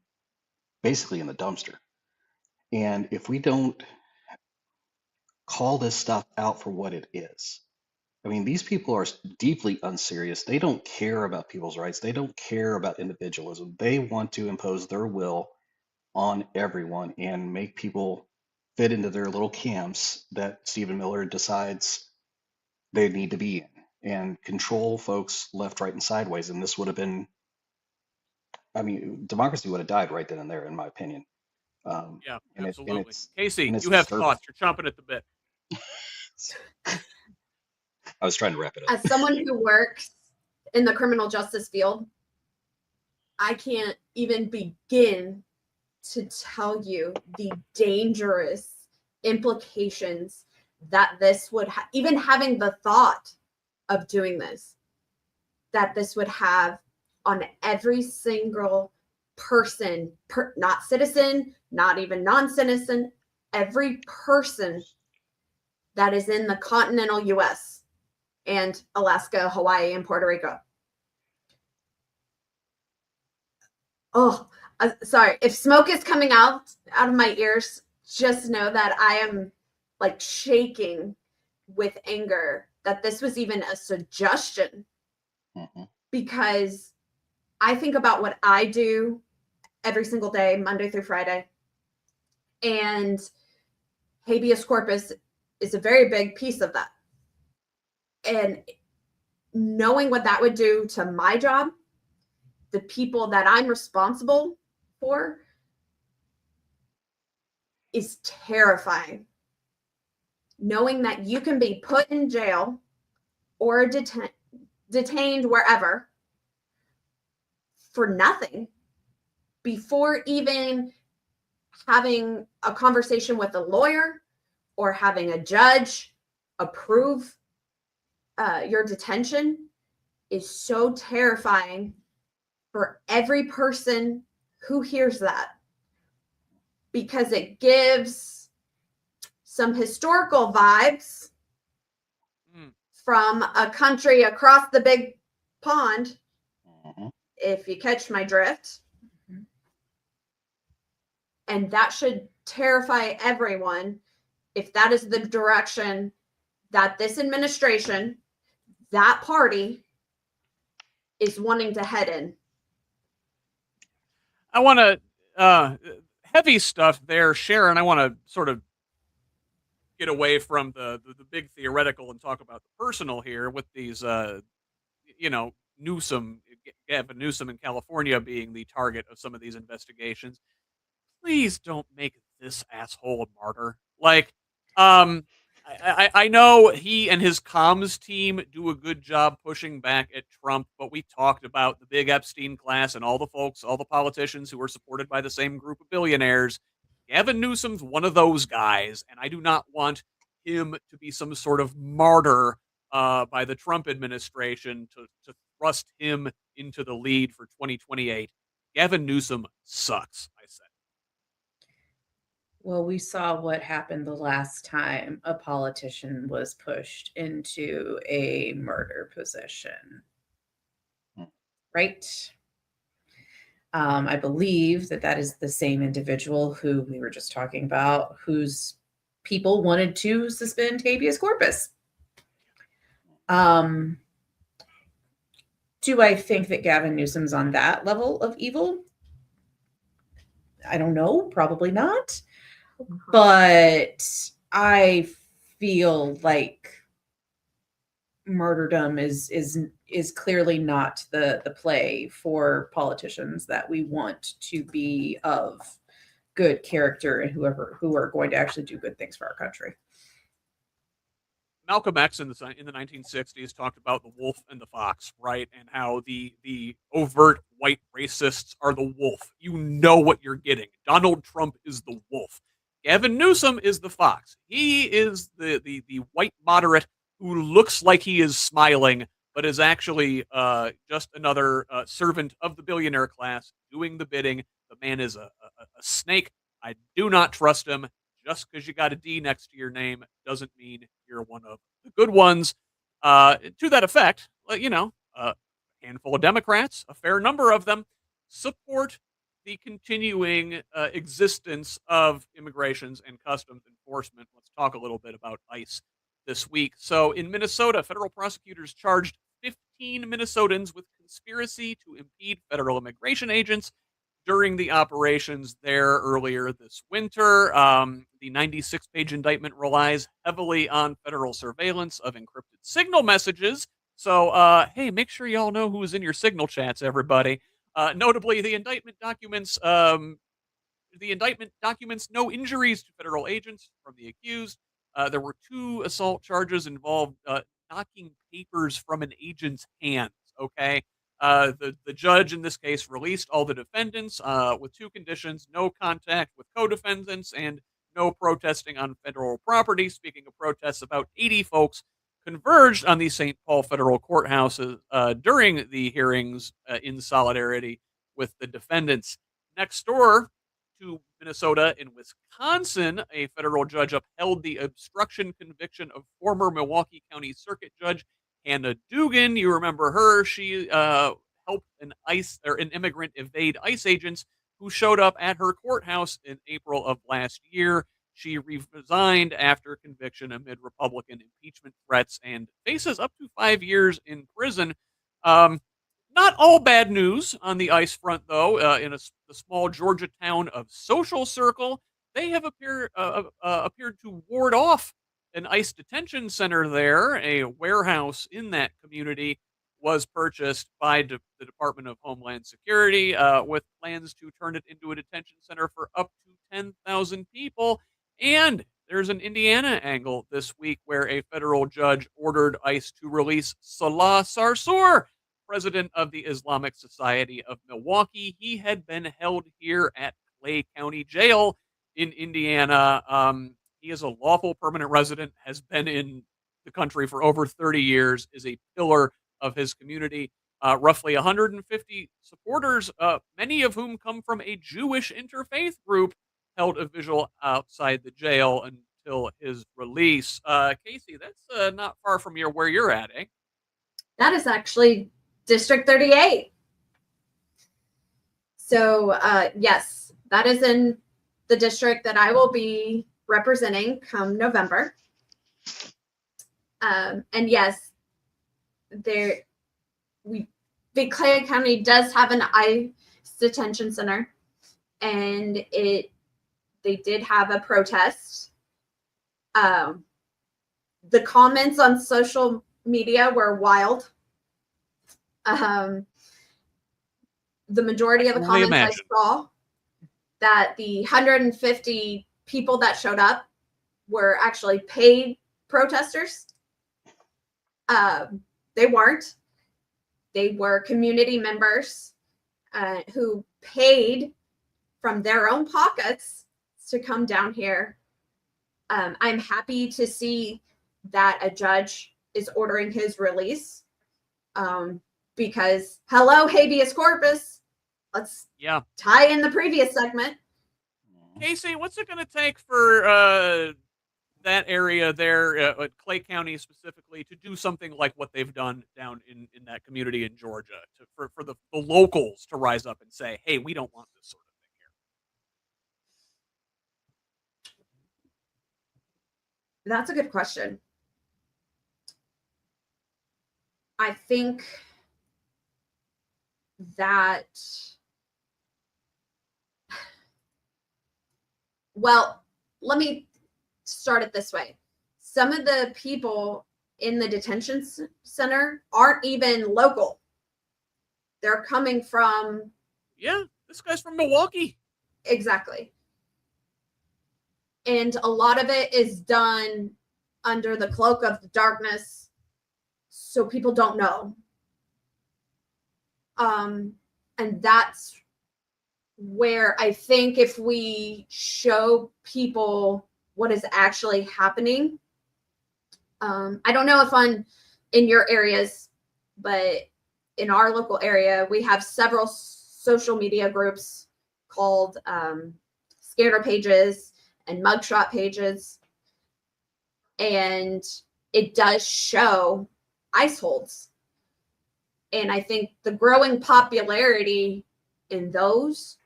basically in the dumpster. And if we don't call this stuff out for what it is, I mean, these people are deeply unserious. They don't care about people's rights. They don't care about individualism. They want to impose their will on everyone and make people fit into their little camps that Stephen Miller decides they need to be in, and control folks left, right, and sideways. And this would have been, democracy would have died right then and there, in my opinion. Yeah, and absolutely. it's Casey, it's you have disturbing. thoughts. You're chomping at the bit. I was trying to wrap it up. As someone who works in the criminal justice field, I can't even begin to tell you the dangerous implications that this would have, even having the thought of doing this, that this would have on every single person, not citizen, not even non-citizen, every person that is in the continental U.S. and Alaska, Hawaii, and Puerto Rico. Oh, sorry. If smoke is coming out of my ears, just know that I am like shaking with anger that this was even a suggestion. Mm-hmm. Because I think about what I do every single day, Monday through Friday. And habeas corpus is a very big piece of that. And knowing what that would do to my job, the people that I'm responsible for, is terrifying. Knowing that you can be put in jail or detained wherever for nothing before even having a conversation with a lawyer or having a judge approve your detention is so terrifying for every person who hears that, because it gives some historical vibes from a country across the big pond, if you catch my drift. And that should terrify everyone if that is the direction that this administration, that party, is wanting to head in. I want to, heavy stuff there, Sharon. I want to sort of get away from the big theoretical and talk about the personal here with these, Newsom, Gavin Newsom in California being the target of some of these investigations. Please don't make this asshole a martyr. Like, I know he and his comms team do a good job pushing back at Trump, but we talked about the big Epstein-Class and all the folks, all the politicians who were supported by the same group of billionaires. Gavin Newsom's one of those guys, and I do not want him to be some sort of martyr by the Trump administration to thrust him into the lead for 2028. Gavin Newsom sucks, I said. Well, we saw what happened the last time a politician was pushed into a murder position. Right? I believe that is the same individual who we were just talking about, whose people wanted to suspend habeas corpus. Do I think that Gavin Newsom's on that level of evil? I don't know. Probably not. But I feel like martyrdom is clearly not the play for politicians that we want to be of good character and who are going to actually do good things for our country. Malcolm X in the 1960s talked about the wolf and the fox, right? And how the overt white racists are the wolf. You know what you're getting. Donald Trump is the wolf. Gavin Newsom is the fox. He is the white moderate who looks like he is smiling, but is actually just another servant of the billionaire class doing the bidding. The man is a snake. I do not trust him. Just because you got a D next to your name doesn't mean you're one of the good ones. To that effect, a handful of Democrats, a fair number of them, support the continuing existence of immigrations and customs enforcement. Let's talk a little bit about ICE this week. So in Minnesota, federal prosecutors charged 15 Minnesotans with conspiracy to impede federal immigration agents during the operations there earlier this winter. The 96-page indictment relies heavily on federal surveillance of encrypted signal messages. So, hey, make sure y'all know who's in your signal chats, everybody. Notably, the indictment documents no injuries to federal agents from the accused. There were 2 assault charges involved knocking papers from an agent's hands. Okay. The judge in this case released all the defendants with 2 conditions: no contact with co-defendants and no protesting on federal property. Speaking of protests, about 80 folks converged on the St. Paul federal courthouse during the hearings in solidarity with the defendants. Next door to Minnesota, in Wisconsin, a federal judge upheld the obstruction conviction of former Milwaukee County Circuit Judge Hannah Dugan. You remember her. She helped an immigrant evade ICE agents who showed up at her courthouse in April of last year. She resigned after conviction amid Republican impeachment threats and faces up to 5 years in prison. Not all bad news on the ICE front, though. In the small Georgia town of Social Circle, they have appeared to ward off an ICE detention center there. A warehouse in that community was purchased by the Department of Homeland Security with plans to turn it into a detention center for up to 10,000 people. And there's an Indiana angle this week where a federal judge ordered ICE to release Salah Sarsour, president of the Islamic Society of Milwaukee. He had been held here at Clay County Jail in Indiana. He is a lawful permanent resident, has been in the country for over 30 years, is a pillar of his community. Roughly 150 supporters, many of whom come from a Jewish interfaith group, held a vigil outside the jail until his release. Casey, that's not far from where you're at, eh? That is actually District 38. So, yes, that is in the district that I will be representing come November. And yes, Big Clay County does have an ICE detention center, and they did have a protest. The comments on social media were wild. The majority of the comments I saw, that the 150 people that showed up were actually paid protesters. They weren't. They were community members who paid from their own pockets to come down here. I'm happy to see that a judge is ordering his release. because hello, habeas corpus. Let's tie in the previous segment. Casey, what's it going to take for that area there, at Clay County specifically, to do something like what they've done down in that community in Georgia, for the locals to rise up and say, hey, we don't want this sort of thing here? That's a good question. I think that, well, let me start it this way. Some of the people in the detention center aren't even local. They're coming from... Yeah, this guy's from Milwaukee. Exactly. And a lot of it is done under the cloak of the darkness, so people don't know. And that's where I think if we show people what is actually happening, I don't know if in your areas, but in our local area, we have several social media groups called scanner pages and mugshot pages. And it does show ICE holds. And I think the growing popularity in those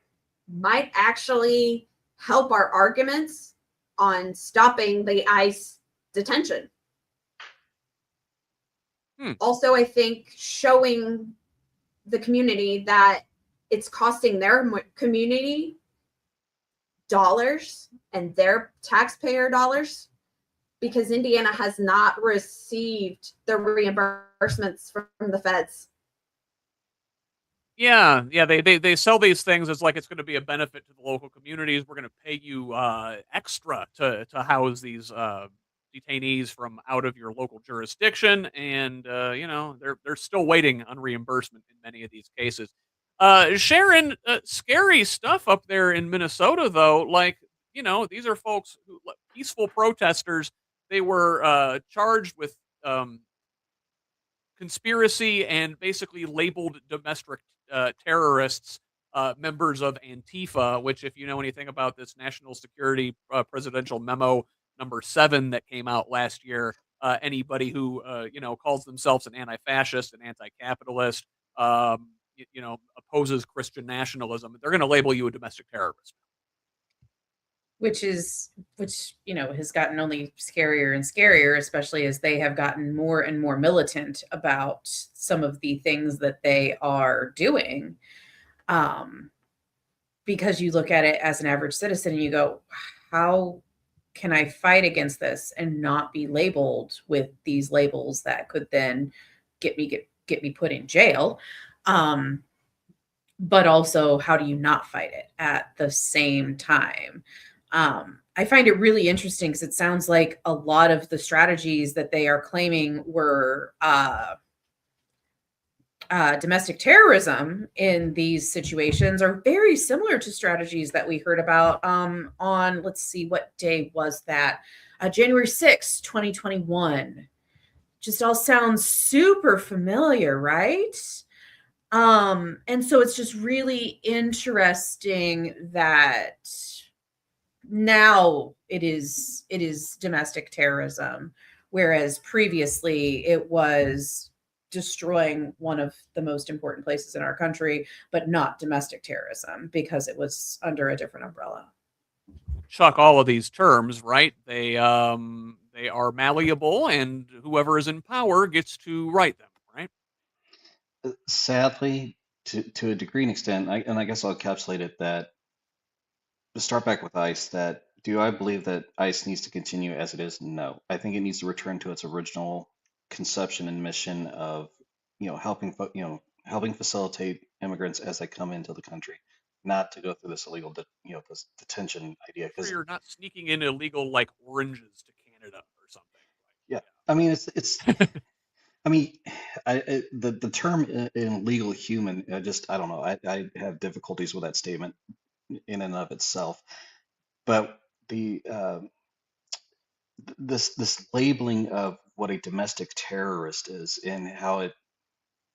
might actually help our arguments on stopping the ICE detention. Also, I think showing the community that it's costing their community dollars and their taxpayer dollars, because Indiana has not received the reimbursements from the feds. Yeah, they sell these things as like it's going to be a benefit to the local communities. We're going to pay you extra to house these detainees from out of your local jurisdiction, and they're still waiting on reimbursement in many of these cases. Sharon, scary stuff up there in Minnesota, though. Like, these are folks who, peaceful protesters. They were charged with conspiracy and basically labeled domestic terrorists, members of Antifa, which, if you know anything about this national security presidential memo number 7 that came out last year, anybody who calls themselves an anti-fascist, an anti-capitalist, opposes Christian nationalism, they're going to label you a domestic terrorist. Which has gotten only scarier and scarier, especially as they have gotten more and more militant about some of the things that they are doing. Because you look at it as an average citizen and you go, how can I fight against this and not be labeled with these labels that could then get me put in jail? But also, how do you not fight it at the same time? I find it really interesting because it sounds like a lot of the strategies that they are claiming were domestic terrorism in these situations are very similar to strategies that we heard about on, let's see, what day was that? January 6th, 2021. Just all sounds super familiar, right? And so it's just really interesting that now it is domestic terrorism, whereas previously it was destroying one of the most important places in our country, but not domestic terrorism because it was under a different umbrella. Chuck, all of these terms, right? They are malleable, and whoever is in power gets to write them, right? Sadly, to a degree and extent, and I guess I'll encapsulate it that, to start back with ICE, that do I believe that ICE needs to continue as it is? No. I think it needs to return to its original conception and mission of, helping facilitate immigrants as they come into the country, not to go through this illegal, this detention idea. Because you're not sneaking in illegal like oranges to Canada or something. Yeah, I mean it's. I mean, the term illegal human, I don't know. I have difficulties with that statement in and of itself. But this labeling of what a domestic terrorist is and how it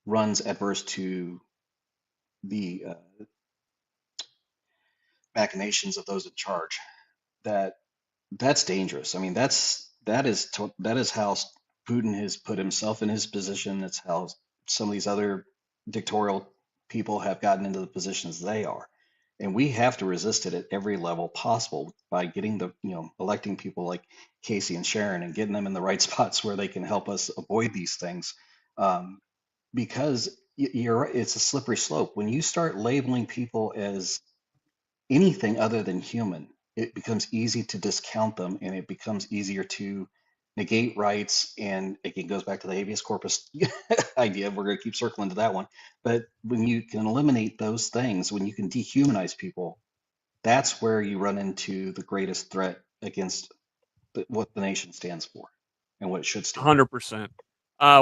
runs adverse to the machinations of those in charge, that's dangerous. I mean, that is how Putin has put himself in his position. That's how some of these other dictatorial people have gotten into the positions they are. And we have to resist it at every level possible by getting electing people like Casey and Sharon and getting them in the right spots where they can help us avoid these things. Because you're right, it's a slippery slope. When you start labeling people as anything other than human, it becomes easy to discount them, and it becomes easier to negate rights. And again, goes back to the habeas corpus idea. We're going to keep circling to that one. But when you can eliminate those things, when you can dehumanize people, that's where you run into the greatest threat against what the nation stands for and what it should stand for. 100%.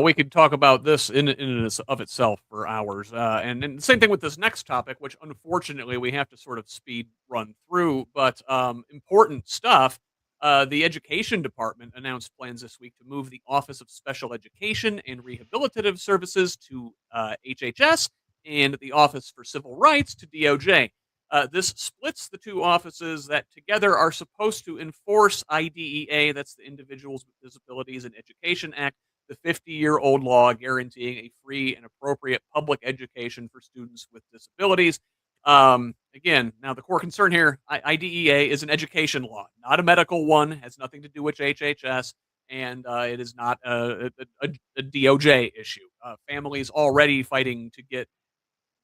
We could talk about this in and of itself for hours. And same thing with this next topic, which unfortunately we have to sort of speed run through, but important stuff. The Education Department announced plans this week to move the Office of Special Education and Rehabilitative Services to HHS and the Office for Civil Rights to DOJ. This splits the two offices that together are supposed to enforce IDEA, that's the Individuals with Disabilities in Education Act, the 50-year-old law guaranteeing a free and appropriate public education for students with disabilities. Again, now the core concern here, IDEA is an education law, not a medical one, has nothing to do with HHS, and it is not a DOJ issue. Families already fighting to get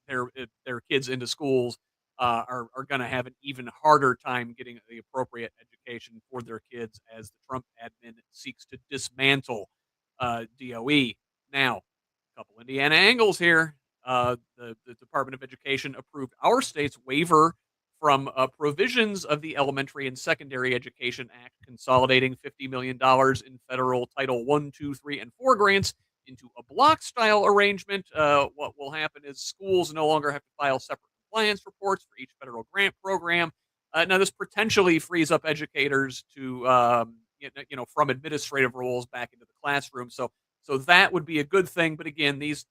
their kids into schools are going to have an even harder time getting the appropriate education for their kids as the Trump admin seeks to dismantle DOE. Now, a couple Indiana angles here. The Department of Education approved our state's waiver from provisions of the Elementary and Secondary Education Act, consolidating $50 million in federal Title I, II, III, and IV grants into a block-style arrangement. What will happen is schools no longer have to file separate compliance reports for each federal grant program. Now, this potentially frees up educators to from administrative roles back into the classroom. So that would be a good thing. But again, these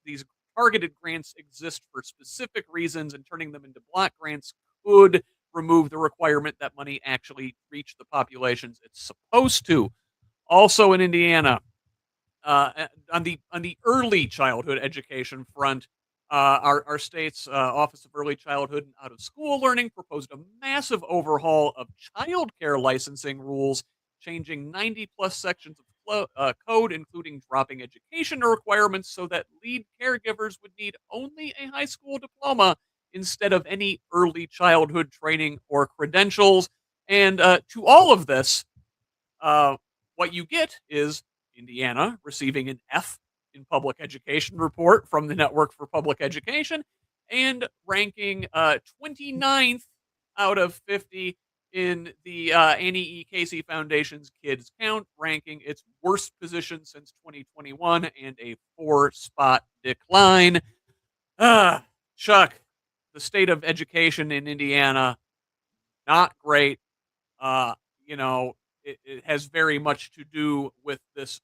targeted grants exist for specific reasons, and turning them into block grants could remove the requirement that money actually reach the populations it's supposed to. Also in Indiana, on the early childhood education front, our state's Office of Early Childhood and Out of School Learning proposed a massive overhaul of child care licensing rules, changing 90 plus sections of code, including dropping education requirements so that lead caregivers would need only a high school diploma instead of any early childhood training or credentials. And to all of this, what you get is Indiana receiving an F in public education report from the Network for Public Education and ranking 29th out of 50 in the Annie E. Casey Foundation's Kids Count, ranking its worst position since 2021 and a 4-spot decline. Chuck, the state of education in Indiana, not great. It has very much to do with this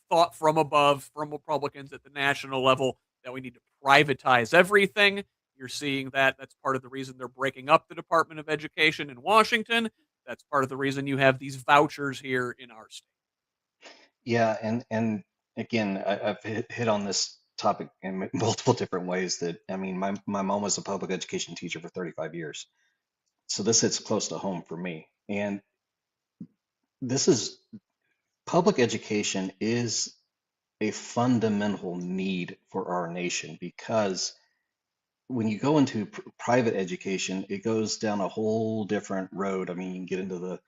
thought from above, from Republicans at the national level, that we need to privatize everything. You're seeing that. That's part of the reason they're breaking up the Department of Education in Washington. That's part of the reason you have these vouchers here in our state. Yeah, and again, I've hit on this topic in multiple different ways. That, I mean, my mom was a public education teacher for 35 years, so this hits close to home for me. And public education is a fundamental need for our nation, because when you go into private education, it goes down a whole different road. I mean, you can get into the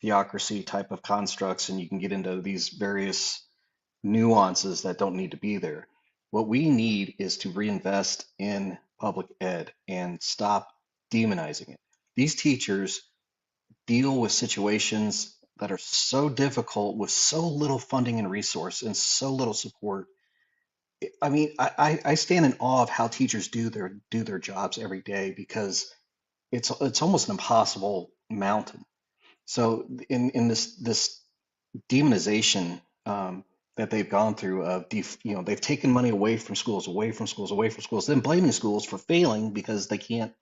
theocracy type of constructs, and you can get into these various nuances that don't need to be there. What we need is to reinvest in public ed and stop demonizing it. These teachers deal with situations that are so difficult with so little funding and resource and so little support. I mean, I stand in awe of how teachers do their jobs every day, because it's almost an impossible mountain. So in this demonization, that they've gone through of, they've taken money away from schools, then blaming schools for failing because they can't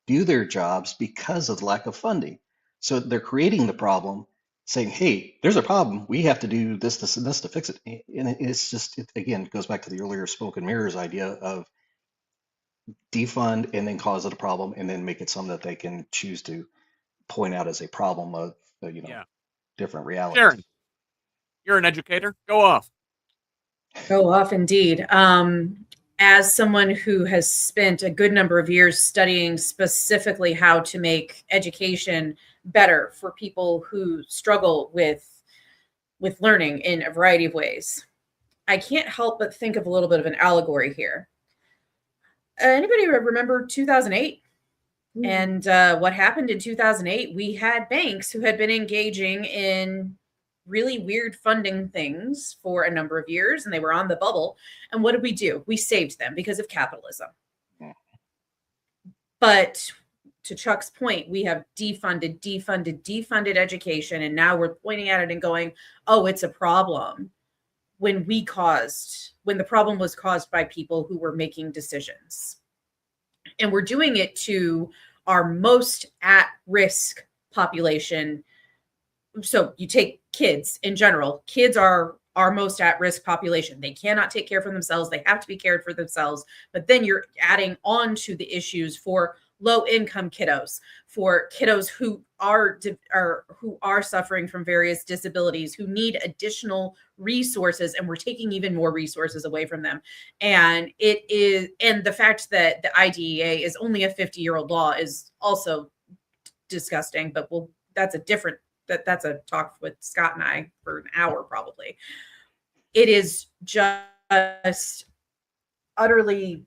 do their jobs because of lack of funding. So they're creating the problem, saying, hey, there's a problem. We have to do this, this, and this to fix it. And it's just, again, goes back to the earlier smoke and mirrors idea of defund and then cause it a problem and then make it something that they can choose to point out as a problem of, Yeah. different realities. Sharon, you're an educator. Go off. Go off indeed. As someone who has spent a good number of years studying specifically how to make education better for people who struggle with learning in a variety of ways, I can't help but think of a little bit of an allegory here. Anybody remember 2008? And what happened in 2008? We had banks who had been engaging in really weird funding things for a number of years, and they were on the bubble. And what did we do? We saved them because of capitalism. But to Chuck's point, we have defunded education, and now we're pointing at it and going, oh, it's a problem, when the problem was caused by people who were making decisions. And we're doing it to our most at-risk population. So you take kids in general. Kids are our most at-risk population. They cannot take care for themselves. They have to be cared for themselves. But then you're adding on to the issues for low-income kiddos, for kiddos who are suffering from various disabilities, who need additional resources, and we're taking even more resources away from them. And the fact that the IDEA is only a 50-year-old law is also disgusting. But that's a talk with Scott and I for an hour probably. It is just utterly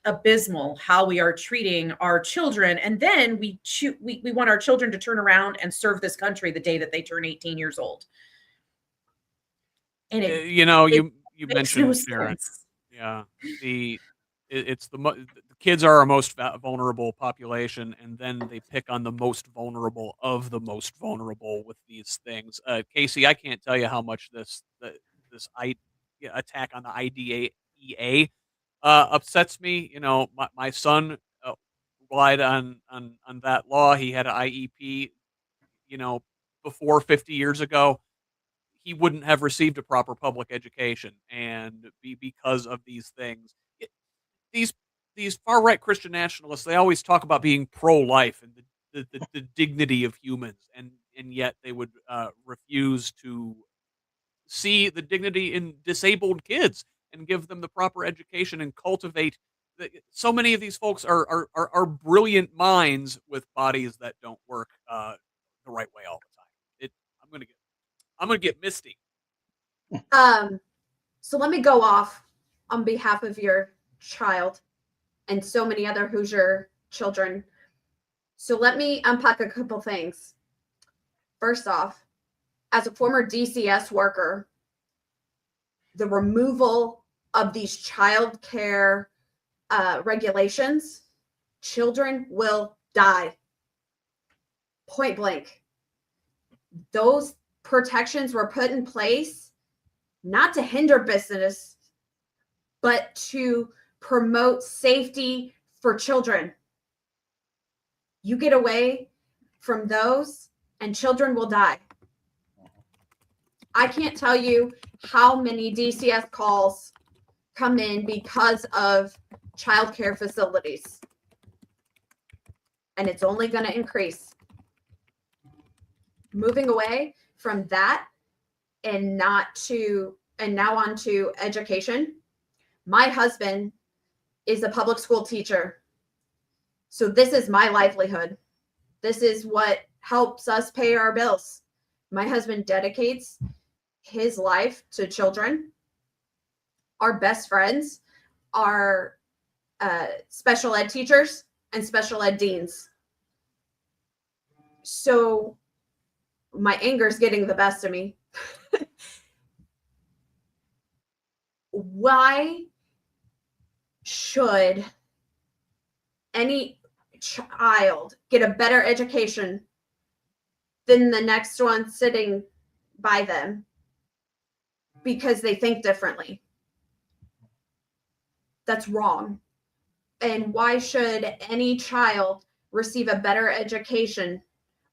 abysmal how we are treating our children, and then we want our children to turn around and serve this country the day that they turn 18 years old. And you mentioned no Sharon. sense. Yeah, the kids are our most vulnerable population, and then they pick on the most vulnerable of the most vulnerable with these things. Casey, I can't tell you how much this attack on the IDEA upsets me. My son relied on that law. He had an IEP, before 50 years ago. He wouldn't have received a proper public education, and because of these things. These far-right Christian nationalists, they always talk about being pro-life and the dignity of humans, and yet they would refuse to see the dignity in disabled kids and give them the proper education and cultivate. So many of these folks are brilliant minds with bodies that don't work the right way all the time. I'm gonna get misty. So let me go off on behalf of your child and so many other Hoosier children. So let me unpack a couple things. First off, as a former DCS worker, the removal of these child care regulations, children will die. Point blank. Those protections were put in place not to hinder business, but to promote safety for children. You get away from those and children will die. I can't tell you how many DCS calls come in because of childcare facilities. And it's only going to increase. Moving away from that and now on to education. My husband is a public school teacher. So this is my livelihood. This is what helps us pay our bills. My husband dedicates his life to children. Our best friends are special ed teachers and special ed deans. So my anger is getting the best of me. Why should any child get a better education than the next one sitting by them? because they think differently. That's wrong. And why should any child receive a better education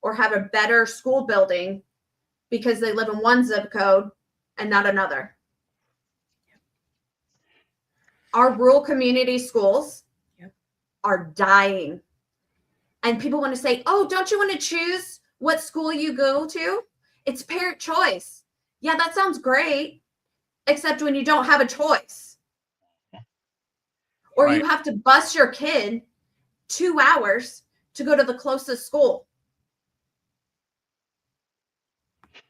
or have a better school building because they live in one zip code and not another? Our rural community schools are dying. And people want to say, oh, don't you want to choose what school you go to? It's parent choice. Yeah, that sounds great, except when you don't have a choice. Or Right. you have to bus your kid 2 hours to go to the closest school.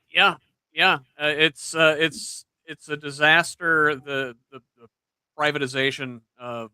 Yeah, yeah. It's a disaster. The privatization of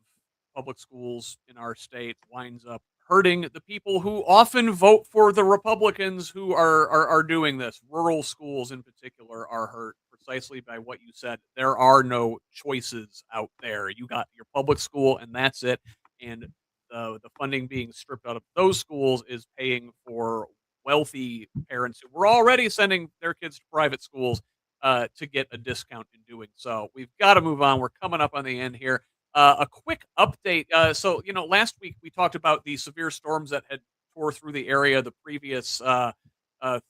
public schools in our state winds up hurting the people who often vote for the Republicans who are doing this. Rural schools in particular are hurt precisely by what you said. There are no choices out there. You got your public school and that's it. And the funding being stripped out of those schools is paying for wealthy parents who were already sending their kids to private schools to get a discount in doing so. We've got to move on. We're coming up on the end here. A quick update. So, last week we talked about the severe storms that had tore through the area the previous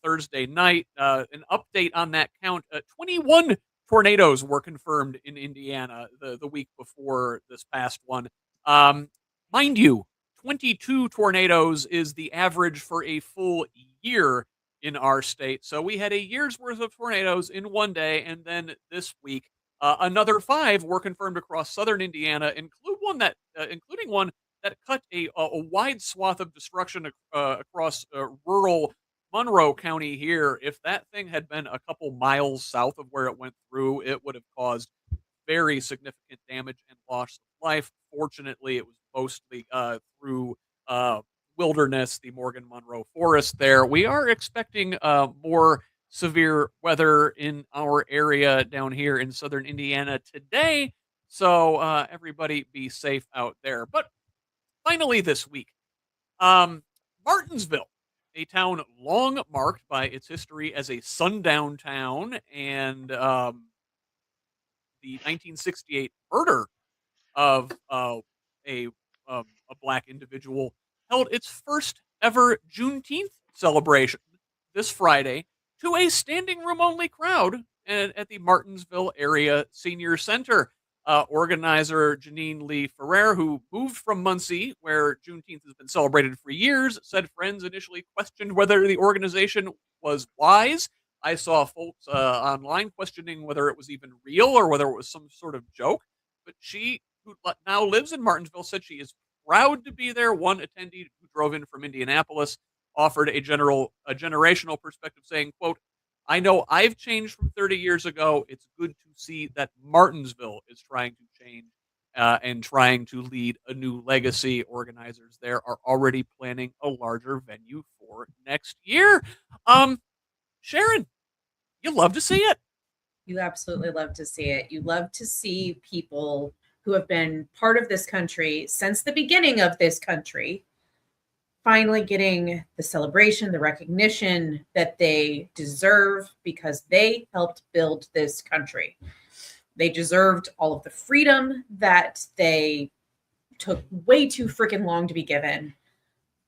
Thursday night. An update on that count. 21 tornadoes were confirmed in Indiana the week before this past one. Mind you, 22 tornadoes is the average for a full year in our state. So we had a year's worth of tornadoes in one day, and then this week another 5 were confirmed across southern Indiana, including one that cut a wide swath of destruction across rural Monroe County here. If that thing had been a couple miles south of where it went through, it would have caused very significant damage and loss of life. Fortunately, it was mostly through wilderness, the Morgan Monroe Forest there. We are expecting more severe weather in our area down here in southern Indiana today. So everybody be safe out there. But finally this week, Martinsville, a town long marked by its history as a sundown town and the 1968 murder of a black individual, held its first ever Juneteenth celebration this Friday to a standing room only crowd at the Martinsville Area Senior Center. Organizer Janine Lee Ferrer, who moved from Muncie, where Juneteenth has been celebrated for years, said friends initially questioned whether the organization was wise. I saw folks online questioning whether it was even real or whether it was some sort of joke. But she, who now lives in Martinsville, said she is proud to be there. One attendee who drove in from Indianapolis offered a generational perspective, saying, quote, I know I've changed from 30 years ago. It's good to see that Martinsville is trying to change and trying to lead a new legacy. Organizers there are already planning a larger venue for next year. Sharon, you love to see it. You absolutely love to see it. You love to see people who have been part of this country since the beginning of this country finally getting the celebration, the recognition that they deserve because they helped build this country. They deserved all of the freedom that they took way too freaking long to be given.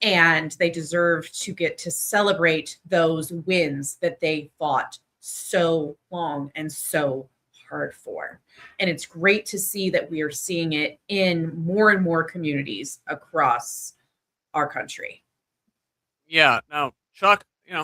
And they deserve to get to celebrate those wins that they fought so long and so hard for. And it's great to see that we are seeing it in more and more communities across our country. Yeah. Now, Chuck,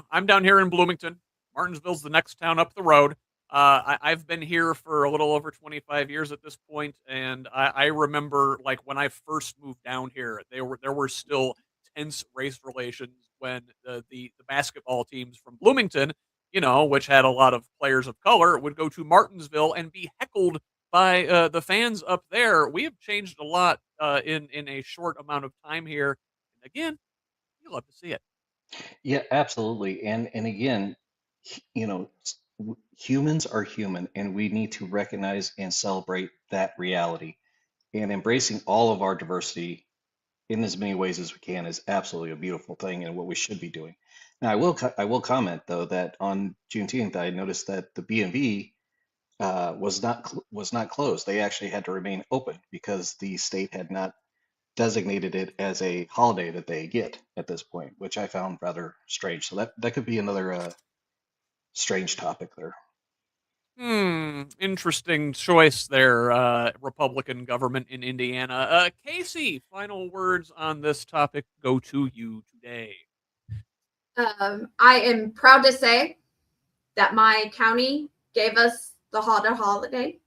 I'm down here in Bloomington. Martinsville's the next town up the road. I've been here for a little over 25 years at this point, and I remember like when I first moved down here, there were still tense race relations when the basketball teams from Bloomington, which had a lot of players of color, would go to Martinsville and be heckled by the fans up there. We have changed a lot in a short amount of time here. And again, you love to see it. Yeah, absolutely. And again, humans are human, and we need to recognize and celebrate that reality. And embracing all of our diversity in as many ways as we can is absolutely a beautiful thing and what we should be doing. Now, I will comment though that on Juneteenth, I noticed that the B&B was not closed. They actually had to remain open because the state had not designated it as a holiday that they get at this point, which I found rather strange. So that could be another strange topic there. Interesting choice there, Republican government in Indiana. Casey, final words on this topic go to you today. I am proud to say that my county gave us the holiday,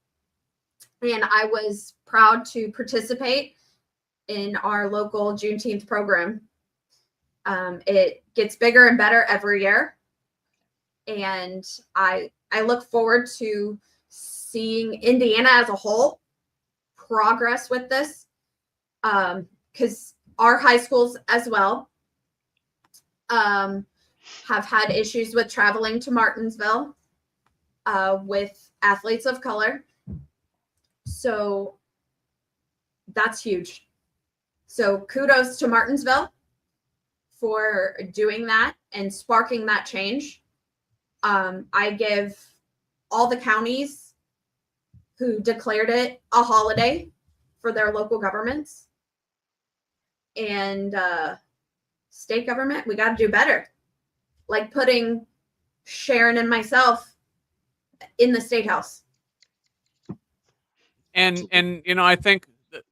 and I was proud to participate in our local Juneteenth program. It gets bigger and better every year, and I look forward to seeing Indiana as a whole progress with this, because our high schools as well have had issues with traveling to Martinsville with athletes of color. So that's huge. So kudos to Martinsville for doing that and sparking that change. I give all the counties who declared it a holiday for their local governments and state government. We got to do better. Like putting Sharon and myself in the state house. And I think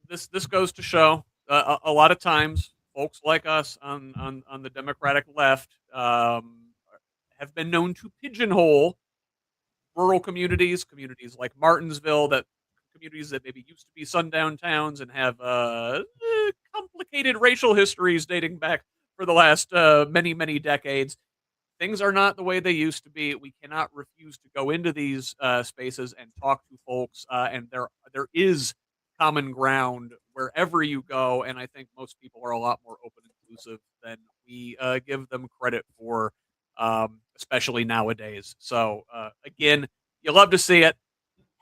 this goes to show a lot of times folks like us on the Democratic left have been known to pigeonhole rural communities like Martinsville, communities that maybe used to be sundown towns and have complicated racial histories dating back for the last many decades. Things are not the way they used to be. We cannot refuse to go into these spaces and talk to folks, and there is common ground wherever you go, and I think most people are a lot more open and inclusive than we give them credit for, especially nowadays. So, again, you love to see it.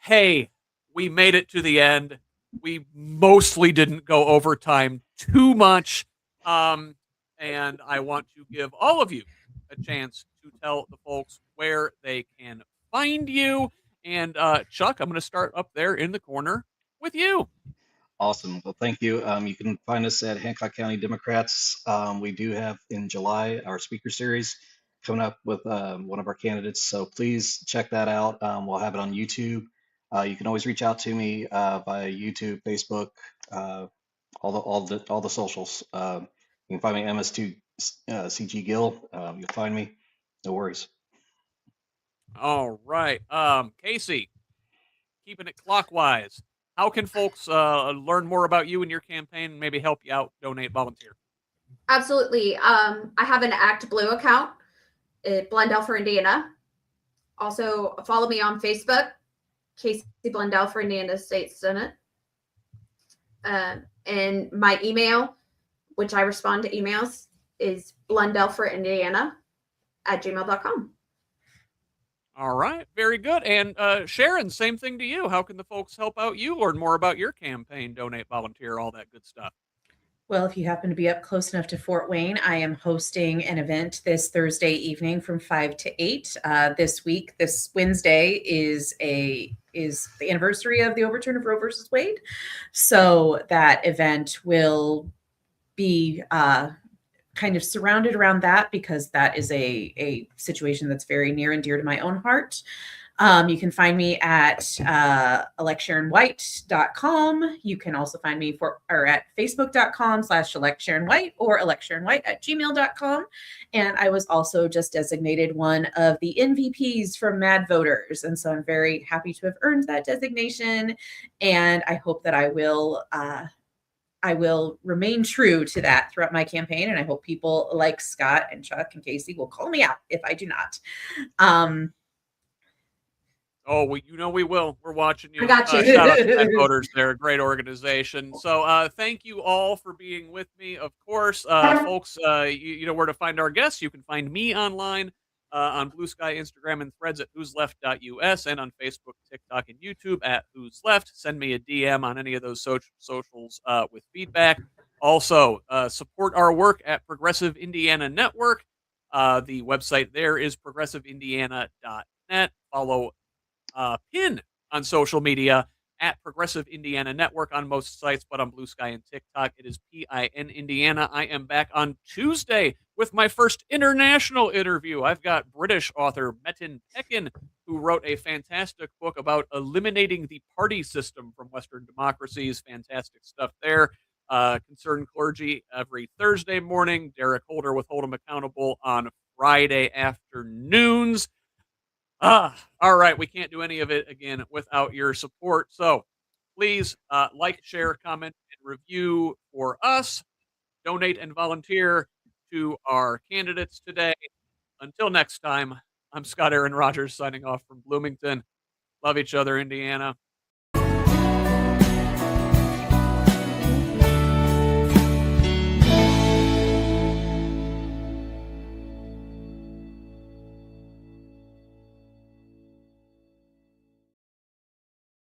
Hey, we made it to the end. We mostly didn't go overtime too much, and I want to give all of you a chance to tell the folks where they can find you. And Chuck, I'm going to start up there in the corner with you. Awesome. Well, thank you. You can find us at Hancock County Democrats. We do have in July our speaker series coming up with one of our candidates. So please check that out. We'll have it on YouTube. You can always reach out to me via YouTube, Facebook, all the socials. You can find me MS2 CG Gill. You'll find me. No worries. All right. Casey, keeping it clockwise. How can folks learn more about you and your campaign, maybe help you out, donate, volunteer? Absolutely. I have an Act Blue account at Blundell for Indiana. Also, follow me on Facebook, Casey Blundell for Indiana State Senate. And my email, which I respond to emails, is blundellforindiana@gmail.com. All right. Very good. And Sharon, same thing to you. How can the folks help out you, learn more about your campaign, donate, volunteer, all that good stuff? Well, if you happen to be up close enough to Fort Wayne, I am hosting an event this Thursday evening from 5 to 8. This Wednesday is the anniversary of the overturn of Roe versus Wade. So that event will be kind of surrounded around that because that is a situation that's very near and dear to my own heart. You can find me at electsharonwhite.com. You can also find me at facebook.com/electsharonwhite or electsharonwhite@gmail.com. And I was also just designated one of the MVPs from Mad Voters. And so I'm very happy to have earned that designation. And I hope that I will remain true to that throughout my campaign. And I hope people like Scott and Chuck and Casey will call me out if I do not. Oh, we will. We're watching you. I got you. Shout out to Mad Voters. They're a great organization. So thank you all for being with me. Of course, folks, you know where to find our guests. You can find me online on Blue Sky, Instagram, and Threads at HoosLeft.us and on Facebook, TikTok, and YouTube at HoosLeft. Send me a DM on any of those socials with feedback. Also, support our work at Progressive Indiana Network. The website there is progressiveindiana.net. Follow PIN on social media, at Progressive Indiana Network on most sites, but on Blue Sky and TikTok, it is PIN Indiana. I am back on Tuesday with my first international interview. I've got British author Metin Pekin, who wrote a fantastic book about eliminating the party system from Western democracies. Fantastic stuff there. Concerned Clergy every Thursday morning. Derek Holder with Hold 'em Accountable on Friday afternoons. All right. We can't do any of it again without your support. So please like, share, comment, and review for us. Donate and volunteer to our candidates today. Until next time, I'm Scott Aaron Rogers signing off from Bloomington. Love each other, Indiana.